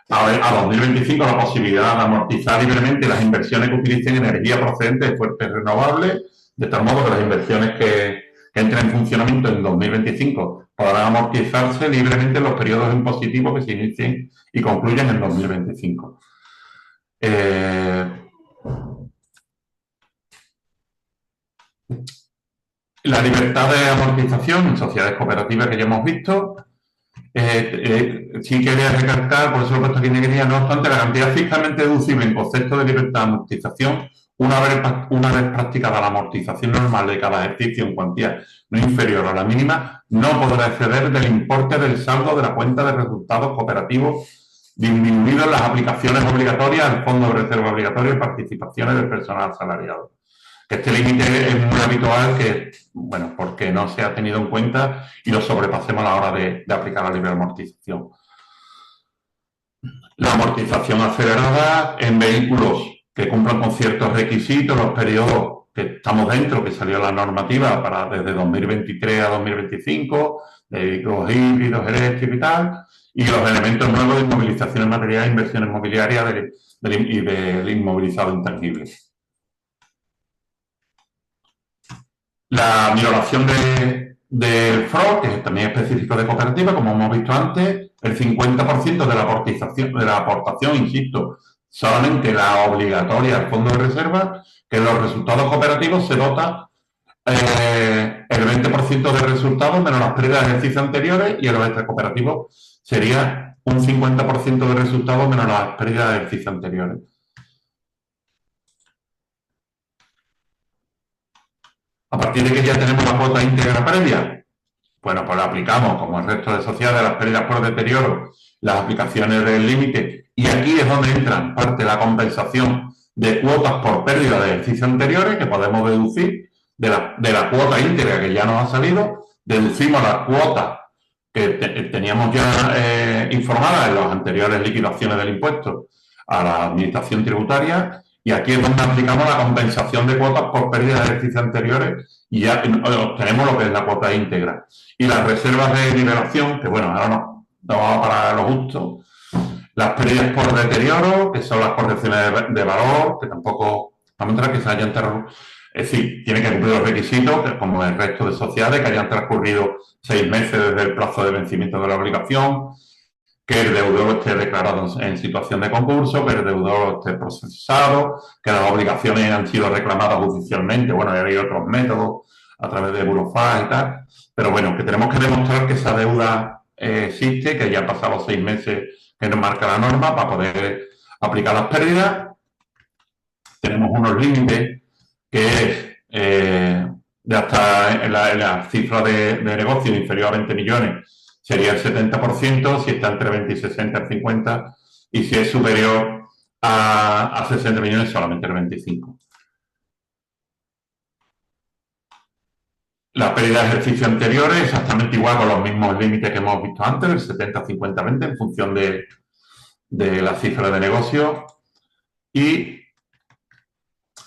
[SPEAKER 2] a 2025 la posibilidad de amortizar libremente las inversiones que utilicen energía procedente de fuentes renovables, de tal modo que las inversiones que entren en funcionamiento en 2025 podrán amortizarse libremente en los periodos impositivos que se inicien y concluyan en 2025. La libertad de amortización en sociedades cooperativas que ya hemos visto. Sí quería recalcar, por eso lo he puesto aquí en negriya, no obstante, la cantidad fiscalmente deducible en concepto de libertad de amortización, una vez practicada la amortización normal de cada ejercicio en cuantía no inferior a la mínima, no podrá exceder del importe del saldo de la cuenta de resultados cooperativos disminuido en las aplicaciones obligatorias al Fondo de Reserva Obligatoria y participaciones del personal asalariado. Este límite es muy habitual que, bueno, porque no se ha tenido en cuenta y lo sobrepasemos a la hora de aplicar la libre amortización. La amortización acelerada en vehículos que cumplan con ciertos requisitos, los periodos que estamos dentro, que salió la normativa para desde 2023 a 2025, de vehículos híbridos, eléctricos y tal, y los elementos nuevos de inmovilizaciones materiales, inversiones mobiliarias y del inmovilizado intangible. La minoración del FROB, que también es específico de cooperativa, como hemos visto antes, el 50% de la aportación, insisto, solamente la obligatoria al fondo de reserva, que en los resultados cooperativos se dota el 20% de resultados menos las pérdidas de ejercicios anteriores y en los extracooperativos sería un 50% de resultados menos las pérdidas de ejercicios anteriores. A partir de que ya tenemos la cuota íntegra previa, bueno, pues la aplicamos como el resto de sociedades, las pérdidas por deterioro, las aplicaciones del límite, y aquí es donde entran parte de la compensación de cuotas por pérdida de ejercicios anteriores, que podemos deducir de la cuota íntegra que ya nos ha salido, deducimos las cuotas que teníamos ya informadas en las anteriores liquidaciones del impuesto a la administración tributaria, y aquí es donde aplicamos la compensación de cuotas por pérdida de ejercicios anteriores y ya obtenemos lo que es la cuota íntegra. Y las reservas de nivelación, que bueno, ahora no vamos a parar a lo justo. Las pérdidas por deterioro, que son las correcciones de valor, que tampoco vamos a entrar que se hayan es decir, tienen que cumplir los requisitos, como el resto de sociedades, que hayan transcurrido 6 meses desde el plazo de vencimiento de la obligación, que el deudor esté declarado en situación de concurso, que el deudor esté procesado, que las obligaciones han sido reclamadas judicialmente. Bueno, y hay otros métodos a través de Burofax y tal. Pero bueno, que tenemos que demostrar que esa deuda existe, que ya han pasado 6 meses que nos marca la norma para poder aplicar las pérdidas. Tenemos unos límites que es de hasta la cifra de negocio inferior a 20 millones sería el 70%, si está entre 20 y 60 el 50%, y si es superior a 60 millones solamente el 25%. La pérdida de ejercicio anterior es exactamente igual con los mismos límites que hemos visto antes, el 70, 50, 20, en función de la cifra de negocio. Y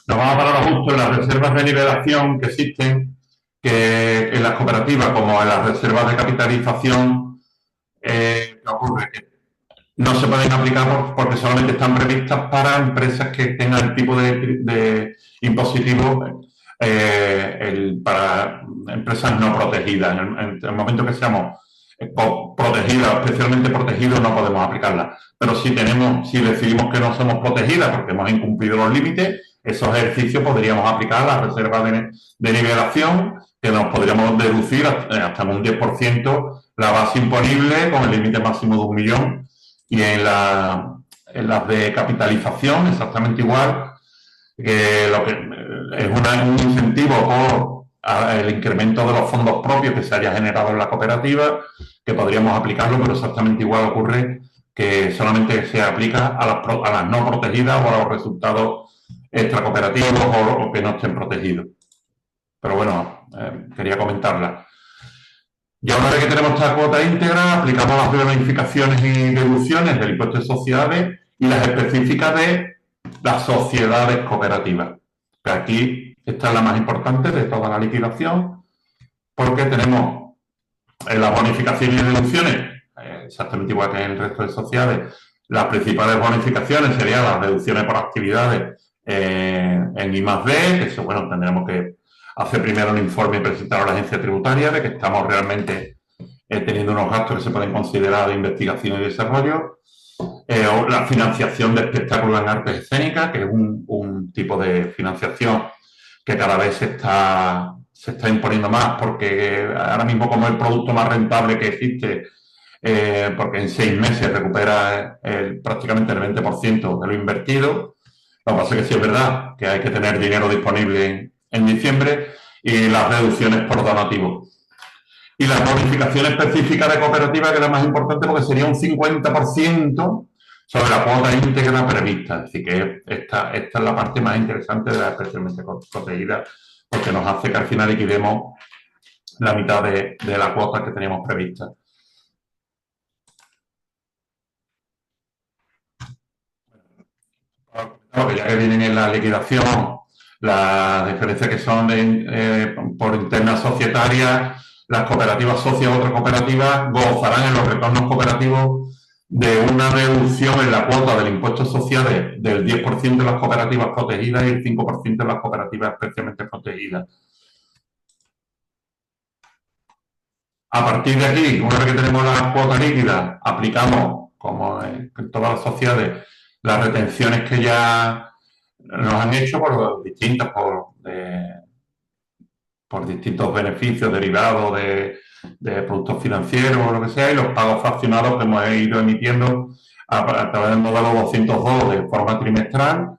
[SPEAKER 2] nos vamos a parar justo en las reservas de nivelación que existen, que en las cooperativas como en las reservas de capitalización, ¿qué ocurre? Que no se pueden aplicar porque solamente están previstas para empresas que tengan el tipo de impositivo para empresas no protegidas. En el momento que seamos protegidas, especialmente protegidos, no podemos aplicarla. Pero si decidimos que no somos protegidas porque hemos incumplido los límites, esos ejercicios podríamos aplicar la reserva de nivelación, que nos podríamos deducir hasta en un 10% la base imponible con el límite máximo de 1 millón, y en las de capitalización exactamente igual, que lo que es un incentivo por el incremento de los fondos propios que se haya generado en la cooperativa, que podríamos aplicarlo, pero exactamente igual ocurre que solamente se aplica a las no protegidas o a los resultados extracooperativos o que no estén protegidos. Pero bueno, quería comentarla. Ya una vez que tenemos esta cuota íntegra, aplicamos las bonificaciones y deducciones del impuesto de sociedades y las específicas de las sociedades cooperativas. Que aquí esta es la más importante de toda la liquidación, porque tenemos en las bonificaciones y deducciones, exactamente igual que en el resto de sociedades, las principales bonificaciones serían las deducciones por actividades en I+D, que eso, bueno, tendremos que hacer primero un informe y presentar a la agencia tributaria de que estamos realmente teniendo unos gastos que se pueden considerar de investigación y desarrollo. O la financiación de espectáculos en artes escénicas, que es un tipo de financiación que cada vez se está imponiendo más, porque ahora mismo como es el producto más rentable que existe, porque en 6 meses recupera prácticamente el 20% de lo invertido. Lo que pasa es que sí es verdad que hay que tener dinero disponible en diciembre, y las deducciones por donativos. Y la bonificación específica de cooperativa, que es la más importante, porque sería un 50% sobre la cuota íntegra prevista. Es decir, que esta es la parte más interesante de la especialmente protegida, porque nos hace que al final liquidemos la mitad de la cuota que teníamos prevista. Claro, que ya que vienen en la liquidación las diferencias que son por internas societarias, las cooperativas socias u otras cooperativas gozarán en los retornos cooperativos de una reducción en la cuota del impuesto social del 10% de las cooperativas protegidas y el 5% de las cooperativas especialmente protegidas. A partir de aquí, una vez que tenemos la cuota líquida, aplicamos, como en todas las sociedades, las retenciones que ya nos han hecho por distintos beneficios derivados de productos financieros o lo que sea, y los pagos fraccionados que hemos ido emitiendo a través del modelo 202 de forma trimestral,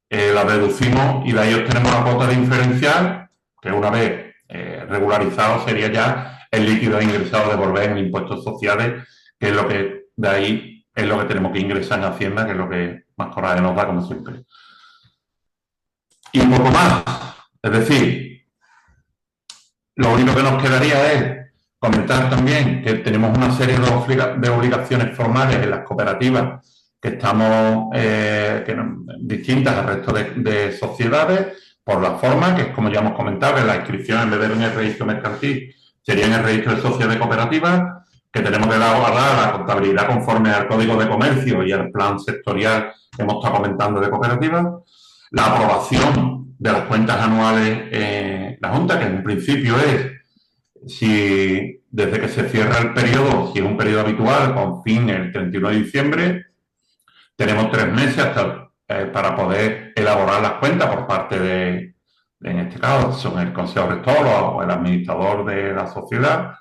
[SPEAKER 2] la deducimos y de ahí obtenemos la cuota diferencial, que una vez regularizado sería ya el líquido ingresado a devolver en impuestos sociales, que es lo que de ahí es lo que tenemos que ingresar en Hacienda, que es lo que más coraje nos da, como siempre. Y un poco más. Es decir, lo único que nos quedaría es comentar también que tenemos una serie de obligaciones formales en las cooperativas que estamos distintas al resto de sociedades por la forma, que es como ya hemos comentado, que la inscripción en vez de en el registro mercantil sería en el registro de sociedades cooperativas, que tenemos que dar la contabilidad conforme al Código de Comercio y al plan sectorial que hemos estado comentando de cooperativas, la aprobación de las cuentas anuales en la Junta, que en principio es si desde que se cierra el periodo, si es un periodo habitual con fin el 31 de diciembre, tenemos 3 meses para poder elaborar las cuentas por parte de en este caso son el consejo rector o el administrador de la sociedad,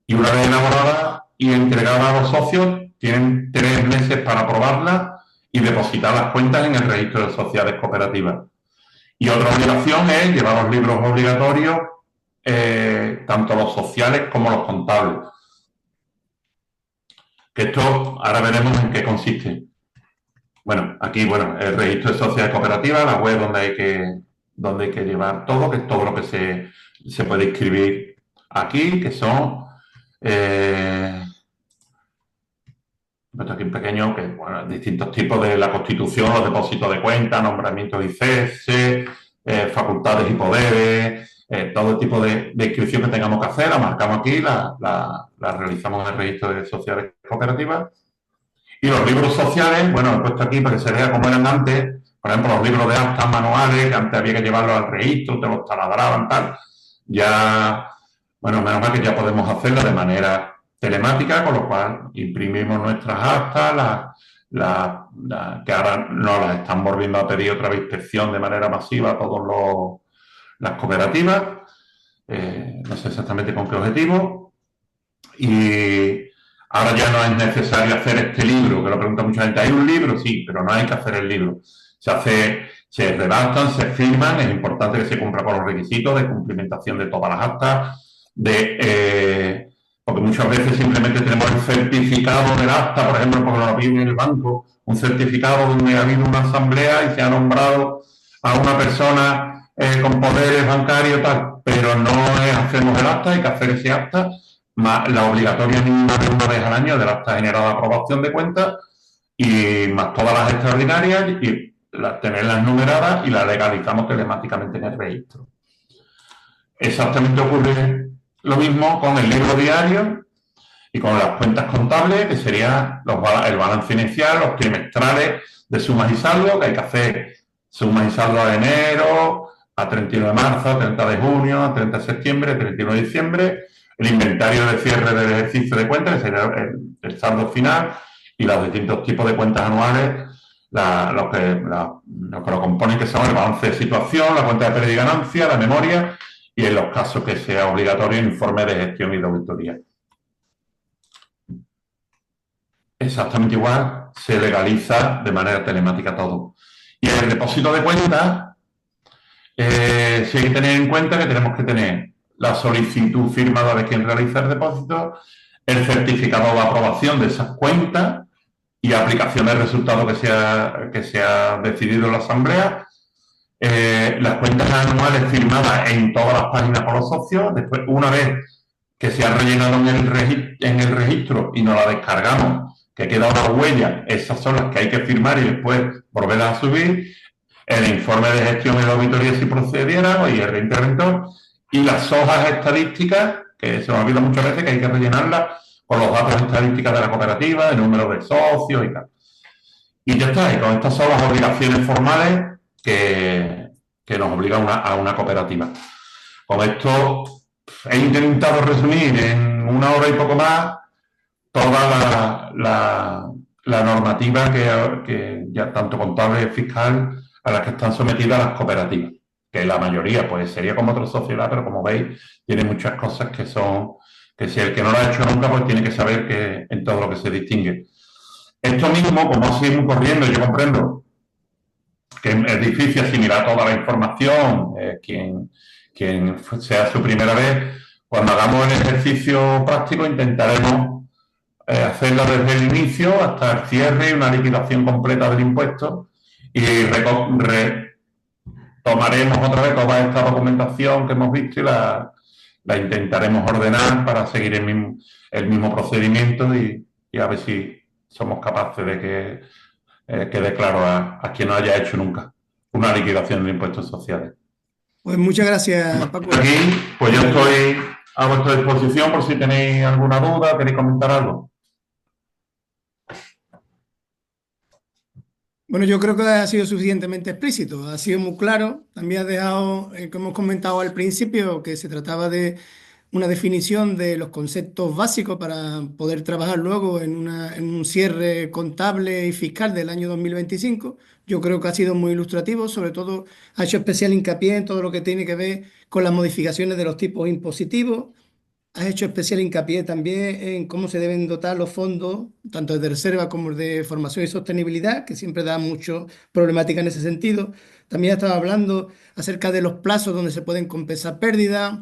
[SPEAKER 2] y una vez elaborada y entregada a los socios, tienen 3 meses para aprobarla y depositar las cuentas en el registro de sociedades cooperativas. Y otra obligación es llevar los libros obligatorios, tanto los sociales como los contables. Que esto ahora veremos en qué consiste. Bueno, aquí, bueno, el registro de sociedades cooperativas, la web donde hay que llevar todo, que es todo lo que se puede inscribir aquí, que son aquí en pequeño, que bueno, distintos tipos de la constitución, los depósitos de cuenta, nombramientos y cese, facultades y poderes, todo tipo de inscripción que tengamos que hacer, la marcamos aquí, la realizamos en el registro de sociedades cooperativas. Y los libros sociales, bueno, he puesto aquí para que se vea cómo eran antes, por ejemplo, los libros de actas manuales, que antes había que llevarlos al registro, te los taladraban, tal. Ya, bueno, menos mal que ya podemos hacerlo de manera telemática, con lo cual imprimimos nuestras actas, que ahora nos las están volviendo a pedir otra vez inspección de manera masiva a todas las cooperativas. No sé exactamente con qué objetivo. Y ahora ya no es necesario hacer este libro, que lo pregunta mucha gente. ¿Hay un libro? Sí, pero no hay que hacer el libro. Se redactan, se firman, es importante que se cumpla con los requisitos de cumplimentación de todas las actas, porque muchas veces simplemente tenemos el certificado del acta, por ejemplo, porque lo piden en el banco, un certificado donde ha habido una asamblea y se ha nombrado a una persona con poderes bancarios tal, pero no es hacemos el acta, hay que hacer ese acta más la obligatoria mínima de una vez al año del acta generada de aprobación de cuentas y más todas las extraordinarias y tenerlas numeradas y las legalizamos telemáticamente en el registro. Exactamente ocurre lo mismo con el libro diario y con las cuentas contables, que sería el balance inicial, los trimestrales de sumas y saldos, que hay que hacer sumas y saldos de enero, a 31 de marzo, a 30 de junio, a 30 de septiembre, a 31 de diciembre, el inventario de cierre del ejercicio de cuentas, que sería el saldo final, y los distintos tipos de cuentas anuales, los que lo componen, que son el balance de situación, la cuenta de pérdida y ganancia, la memoria, y en los casos que sea obligatorio, el informe de gestión y de auditoría. Exactamente igual, se legaliza de manera telemática todo. Y en el depósito de cuentas, sí hay que tener en cuenta que tenemos que tener la solicitud firmada de quien realiza el depósito, el certificado de aprobación de esas cuentas y aplicación del resultado que se ha decidido en la asamblea, las cuentas anuales firmadas en todas las páginas por los socios. Después, una vez que se ha rellenado en el registro y nos la descargamos, que queda una huella, esas son las que hay que firmar y después volverlas a subir, el informe de gestión y la auditoría si procediera, y el de interventor, y las hojas estadísticas, que se nos olvida muchas veces que hay que rellenarlas con los datos estadísticos de la cooperativa, el número de socios y tal. Y ya está, y con estas son las obligaciones formales que nos obligan a una cooperativa. Con esto he intentado resumir en una hora y poco más toda la normativa que ya tanto contable y fiscal a las que están sometidas las cooperativas, que la mayoría pues sería como otra sociedad, pero como veis tiene muchas cosas que si el que no lo ha hecho nunca pues tiene que saber que en todo lo que se distingue. Esto mismo, como seguimos corriendo, yo comprendo que es difícil asimilar toda la información, quien sea su primera vez, cuando hagamos el ejercicio práctico intentaremos hacerlo desde el inicio hasta el cierre y una liquidación completa del impuesto y retomaremos otra vez toda esta documentación que hemos visto y la intentaremos ordenar para seguir el mismo procedimiento y a ver si somos capaces de que quede claro a quien no haya hecho nunca una liquidación de impuestos sociales.
[SPEAKER 1] Pues muchas gracias, Paco.
[SPEAKER 2] Aquí, pues yo estoy a vuestra disposición por si tenéis alguna duda, queréis comentar algo.
[SPEAKER 1] Bueno, yo creo que ha sido suficientemente explícito, ha sido muy claro. También has dejado, como hemos comentado al principio, que se trataba de una definición de los conceptos básicos para poder trabajar luego en un cierre contable y fiscal del año 2025. Yo creo que ha sido muy ilustrativo, sobre todo ha hecho especial hincapié en todo lo que tiene que ver con las modificaciones de los tipos impositivos. Has hecho especial hincapié también en cómo se deben dotar los fondos, tanto de reserva como de formación y sostenibilidad, que siempre da mucho problemática en ese sentido. También has estado hablando acerca de los plazos donde se pueden compensar pérdidas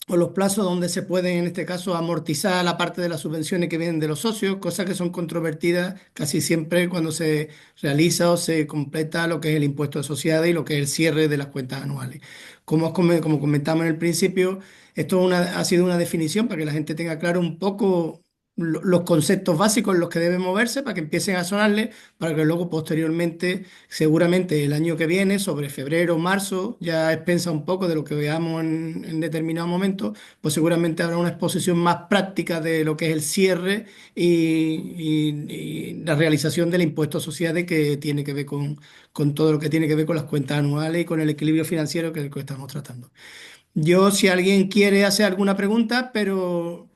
[SPEAKER 1] o los plazos donde se pueden, en este caso, amortizar la parte de las subvenciones que vienen de los socios, cosas que son controvertidas casi siempre cuando se realiza o se completa lo que es el impuesto de sociedades y lo que es el cierre de las cuentas anuales. Como comentamos en el principio, esto ha sido una definición para que la gente tenga claro un poco los conceptos básicos en los que debe moverse para que empiecen a sonarle, para que luego posteriormente, seguramente el año que viene, sobre febrero o marzo, ya a expensa un poco de lo que veamos en determinado momento, pues seguramente habrá una exposición más práctica de lo que es el cierre y la realización del impuesto a sociedades que tiene que ver con todo lo que tiene que ver con las cuentas anuales y con el equilibrio financiero que es el que estamos tratando. Yo, si alguien quiere hacer alguna pregunta, pero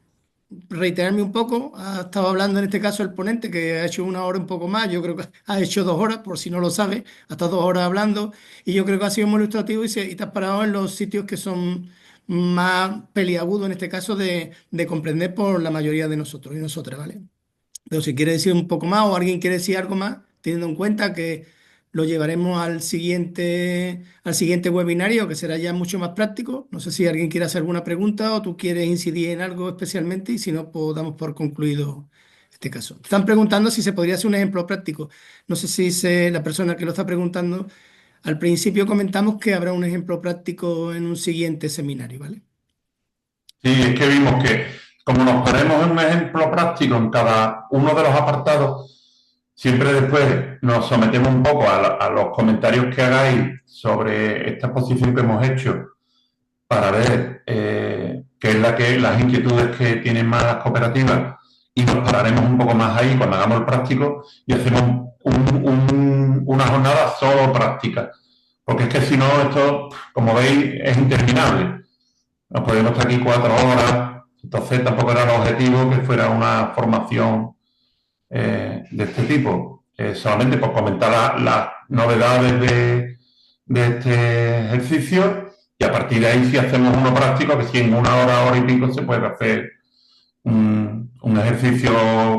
[SPEAKER 1] reiterarme un poco, ha estado hablando en este caso el ponente, que ha hecho una hora un poco más, yo creo que ha hecho 2 horas, por si no lo sabe, ha estado 2 horas hablando, y yo creo que ha sido muy ilustrativo y te has parado en los sitios que son más peliagudos, en este caso, de comprender por la mayoría de nosotros y nosotras, ¿vale? Pero si quiere decir un poco más o alguien quiere decir algo más, teniendo en cuenta que lo llevaremos al siguiente webinario, que será ya mucho más práctico. No sé si alguien quiere hacer alguna pregunta o tú quieres incidir en algo especialmente y si no, pues damos por concluido este caso. Están preguntando si se podría hacer un ejemplo práctico. No sé si la persona que lo está preguntando, al principio comentamos que habrá un ejemplo práctico en un siguiente seminario, ¿vale?
[SPEAKER 2] Sí, es que vimos que como nos ponemos en un ejemplo práctico en cada uno de los apartados, siempre después nos sometemos un poco a los comentarios que hagáis sobre esta exposición que hemos hecho para ver qué es las inquietudes que tienen más las cooperativas y nos pararemos un poco más ahí cuando hagamos el práctico y hacemos una jornada solo práctica. Porque es que si no, esto, como veis, es interminable. Nos podemos estar aquí 4 horas, entonces tampoco era el objetivo que fuera una formación de este tipo. Solamente por comentar las novedades de este ejercicio y a partir de ahí si hacemos uno práctico, que si en una hora, hora y pico se puede hacer un ejercicio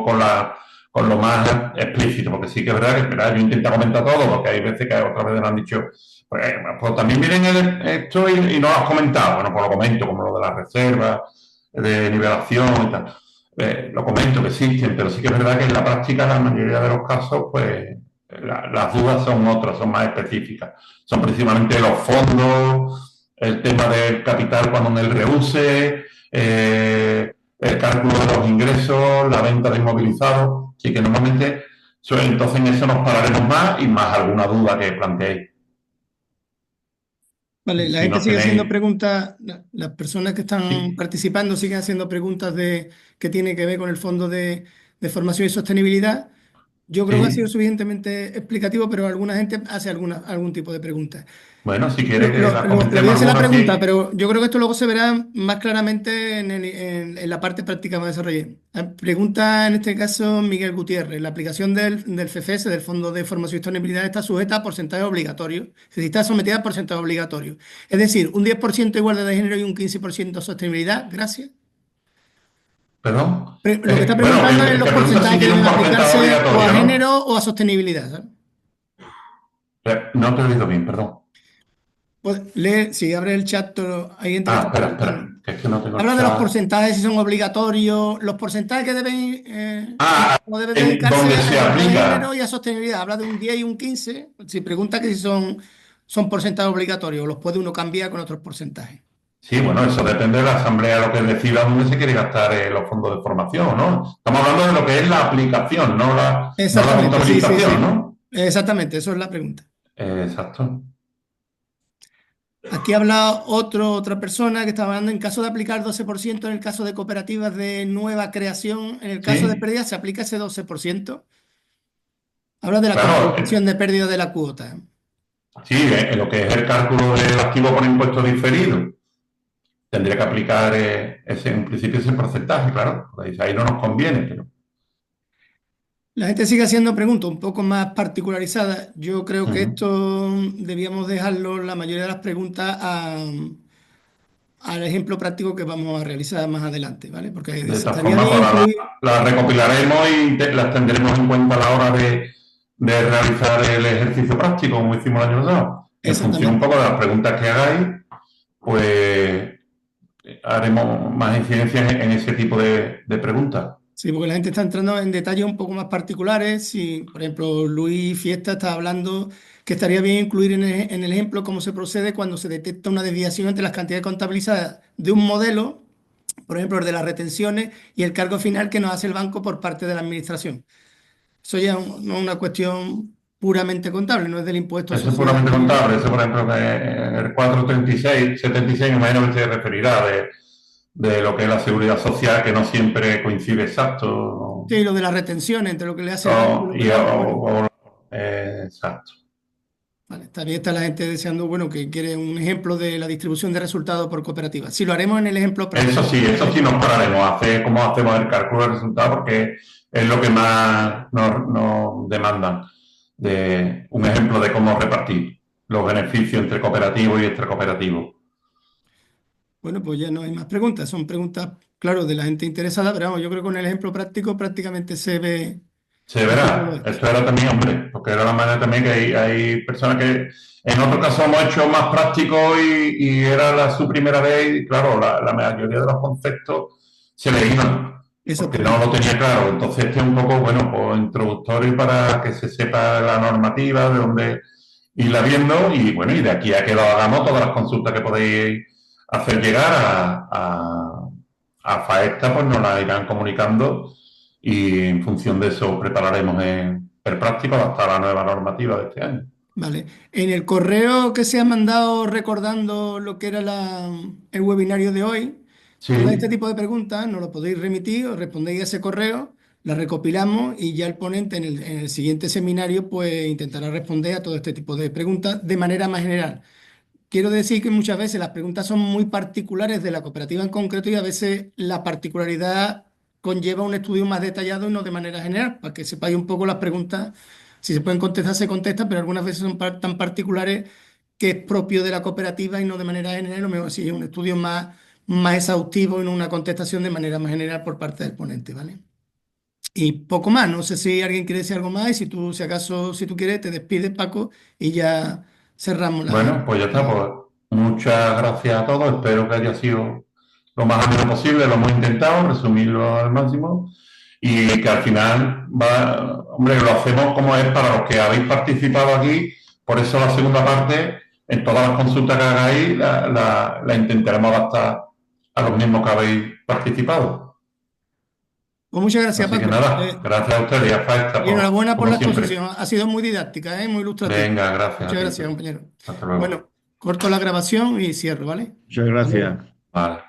[SPEAKER 2] con lo más explícito, porque sí que es verdad que espera, yo intento comentar todo, porque hay veces que otras veces me han dicho, pues también miren esto y no lo has comentado. Bueno, pues lo comento, como lo de las reservas, de nivelación y tal. Lo comento que existen, pero sí que es verdad que en la práctica, en la mayoría de los casos, pues las dudas son otras, son más específicas. Son principalmente los fondos, el tema del capital cuando en el reuse, el cálculo de los ingresos, la venta de inmovilizados, así que normalmente entonces en eso nos pararemos más y más alguna duda que planteéis.
[SPEAKER 1] Vale, la
[SPEAKER 2] Si
[SPEAKER 1] gente
[SPEAKER 2] no
[SPEAKER 1] sigue haciendo
[SPEAKER 2] tenéis...
[SPEAKER 1] preguntas, las personas que están
[SPEAKER 2] Sí,
[SPEAKER 1] participando siguen haciendo preguntas que tienen que ver con el Fondo de Formación y Sostenibilidad. Yo creo que ha sido
[SPEAKER 2] sí.
[SPEAKER 1] suficientemente explicativo, pero alguna gente hace algún tipo de pregunta.
[SPEAKER 2] Bueno, si quiere que la
[SPEAKER 1] Le voy a
[SPEAKER 2] comentemos
[SPEAKER 1] hacer la
[SPEAKER 2] alguna
[SPEAKER 1] pregunta,
[SPEAKER 2] aquí.
[SPEAKER 1] pero yo creo que esto luego se verá más claramente en la parte práctica que desarrollé. Pregunta en este caso Miguel Gutiérrez. La aplicación del FFS, del Fondo de Formación y Sostenibilidad, está sujeta a porcentaje obligatorio. Es decir, está sometida a porcentaje obligatorio. Es decir, un 10% igualdad de género y un 15% sostenibilidad. Gracias.
[SPEAKER 2] Perdón.
[SPEAKER 1] Lo que está
[SPEAKER 2] Bueno,
[SPEAKER 1] preguntando es
[SPEAKER 2] el
[SPEAKER 1] los
[SPEAKER 2] que pregunta si
[SPEAKER 1] porcentajes que
[SPEAKER 2] tiene un
[SPEAKER 1] deben
[SPEAKER 2] porcentaje
[SPEAKER 1] aplicarse o a
[SPEAKER 2] obligatorio, ¿no?
[SPEAKER 1] género o a sostenibilidad, ¿sabes?
[SPEAKER 2] No te he oído bien, perdón.
[SPEAKER 1] Pues lee, si abre el chat, hay gente que está
[SPEAKER 2] Espera,
[SPEAKER 1] preguntando.
[SPEAKER 2] que es que no tengo el
[SPEAKER 1] Habla de los
[SPEAKER 2] chat.
[SPEAKER 1] porcentajes, si son obligatorios, los porcentajes que deben,
[SPEAKER 2] Ah,
[SPEAKER 1] o deben
[SPEAKER 2] en
[SPEAKER 1] dedicarse
[SPEAKER 2] donde
[SPEAKER 1] a
[SPEAKER 2] se
[SPEAKER 1] igualdad de género
[SPEAKER 2] aplica.
[SPEAKER 1] y a sostenibilidad. Habla de un 10 y un 15. Si pregunta que si son porcentajes obligatorios, los puede uno cambiar con otros porcentajes.
[SPEAKER 2] Sí, bueno, eso depende de la asamblea lo que decida dónde se quiere gastar los fondos de formación, ¿no? Estamos hablando de lo que es la aplicación, no la
[SPEAKER 1] Exactamente, sí, sí,
[SPEAKER 2] contabilización,
[SPEAKER 1] sí.
[SPEAKER 2] ¿no?
[SPEAKER 1] Exactamente, eso es la pregunta.
[SPEAKER 2] Exacto.
[SPEAKER 1] Aquí habla otra persona que estaba hablando en caso de aplicar 12% en el caso de cooperativas de nueva creación, en el caso de
[SPEAKER 2] Sí,
[SPEAKER 1] pérdida se aplica ese 12%. Habla de la
[SPEAKER 2] claro,
[SPEAKER 1] compensación de pérdida de la cuota.
[SPEAKER 2] sí, lo que es el cálculo del activo por impuesto diferido. tendría que aplicar en principio ese porcentaje, claro, pues ahí no nos conviene, pero
[SPEAKER 1] La gente sigue haciendo preguntas un poco más particularizadas. Yo creo que
[SPEAKER 2] ujú.
[SPEAKER 1] esto debíamos dejarlo, la mayoría de las preguntas, al ejemplo práctico que vamos a realizar más adelante, ¿vale? Porque
[SPEAKER 2] De esta
[SPEAKER 1] estaría
[SPEAKER 2] forma,
[SPEAKER 1] bien
[SPEAKER 2] para
[SPEAKER 1] incluir,
[SPEAKER 2] la recopilaremos y las tendremos en cuenta a la hora de realizar el ejercicio práctico, como hicimos el año pasado. En función un
[SPEAKER 1] exactamente.
[SPEAKER 2] poco de las preguntas que hagáis, pues haremos más incidencia en ese tipo de preguntas.
[SPEAKER 1] Sí, porque la gente está entrando en detalles un poco más particulares. Si, por ejemplo, Luis Fiesta está hablando que estaría bien incluir en el ejemplo cómo se procede cuando se detecta una desviación entre las cantidades contabilizadas de un modelo, por ejemplo, el de las retenciones, y el cargo final que nos hace el banco por parte de la administración. Eso ya no es una cuestión puramente contable, no es del impuesto a
[SPEAKER 2] Eso es
[SPEAKER 1] sociedades
[SPEAKER 2] puramente
[SPEAKER 1] ni nada.
[SPEAKER 2] contable. Eso, por ejemplo, que el 436, 76, me imagino que se referirá de lo que es la seguridad social, que no siempre coincide exacto.
[SPEAKER 1] Sí, lo de las retenciones entre lo que le hace el banco y lo que no, pero bueno.
[SPEAKER 2] Exacto.
[SPEAKER 1] Vale, también está la gente deseando, bueno, que quiere un ejemplo de la distribución de resultados por cooperativa. Si lo haremos en el ejemplo práctico.
[SPEAKER 2] Eso sí nos pararemos a hacer cómo hacemos el cálculo del resultado, porque es lo que más nos demandan, de un ejemplo de cómo repartir los beneficios entre cooperativo y extracooperativo.
[SPEAKER 1] Bueno, pues ya no hay más preguntas. Son preguntas, claro, de la gente interesada, pero vamos, yo creo que con el ejemplo práctico prácticamente
[SPEAKER 2] Se
[SPEAKER 1] se ve todo
[SPEAKER 2] verá,
[SPEAKER 1] esto.
[SPEAKER 2] esto era también, hombre, porque era la manera también que hay personas que en otro caso hemos hecho más práctico y era su primera vez y claro, la mayoría de los conceptos se le iban porque no
[SPEAKER 1] Exactamente.
[SPEAKER 2] lo tenía claro. Entonces este es un poco, bueno, pues introductorio para que se sepa la normativa, de dónde irla viendo y bueno, y de aquí a que lo hagamos, todas las consultas que podéis hacer llegar a FAESTA, pues nos las irán comunicando y en función de eso prepararemos el práctico hasta la nueva normativa de este año.
[SPEAKER 1] Vale. En el correo que se ha mandado recordando lo que era el webinario de hoy, todo este
[SPEAKER 2] Sí,
[SPEAKER 1] tipo de preguntas nos lo podéis remitir o respondéis a ese correo, las recopilamos y ya el ponente en el siguiente seminario pues intentará responder a todo este tipo de preguntas de manera más general. Quiero decir que muchas veces las preguntas son muy particulares de la cooperativa en concreto y a veces la particularidad conlleva un estudio más detallado y no de manera general, para que sepáis un poco las preguntas. Si se pueden contestar, se contestan, pero algunas veces son tan particulares que es propio de la cooperativa y no de manera general. Lo mejor si es un estudio más exhaustivo y no una contestación de manera más general por parte del ponente, ¿vale? Y poco más, no sé si alguien quiere decir algo más y si tú, si acaso, si tú quieres, te despides, Paco, y ya cerramos
[SPEAKER 2] bueno, pues ya está. Pues muchas gracias a todos. Espero que haya sido lo más ameno posible. Lo hemos intentado, resumirlo al máximo. Y que al final va, hombre, lo hacemos como es para los que habéis participado aquí. Por eso la segunda parte, en todas las consultas que hagáis, la intentaremos adaptar a los mismos que habéis participado.
[SPEAKER 1] Pues muchas gracias,
[SPEAKER 2] Así que
[SPEAKER 1] Paco.
[SPEAKER 2] nada, gracias a ustedes y a Faesta,
[SPEAKER 1] Y enhorabuena por
[SPEAKER 2] como
[SPEAKER 1] la
[SPEAKER 2] siempre.
[SPEAKER 1] exposición. Ha sido muy didáctica, ¿eh? Muy ilustrativa.
[SPEAKER 2] Venga, gracias a
[SPEAKER 1] Muchas
[SPEAKER 2] ti.
[SPEAKER 1] gracias, compañero.
[SPEAKER 2] Hasta luego.
[SPEAKER 1] Bueno, corto la grabación y cierro, ¿vale?
[SPEAKER 3] Muchas
[SPEAKER 1] Hasta luego.
[SPEAKER 3] gracias.
[SPEAKER 2] Vale.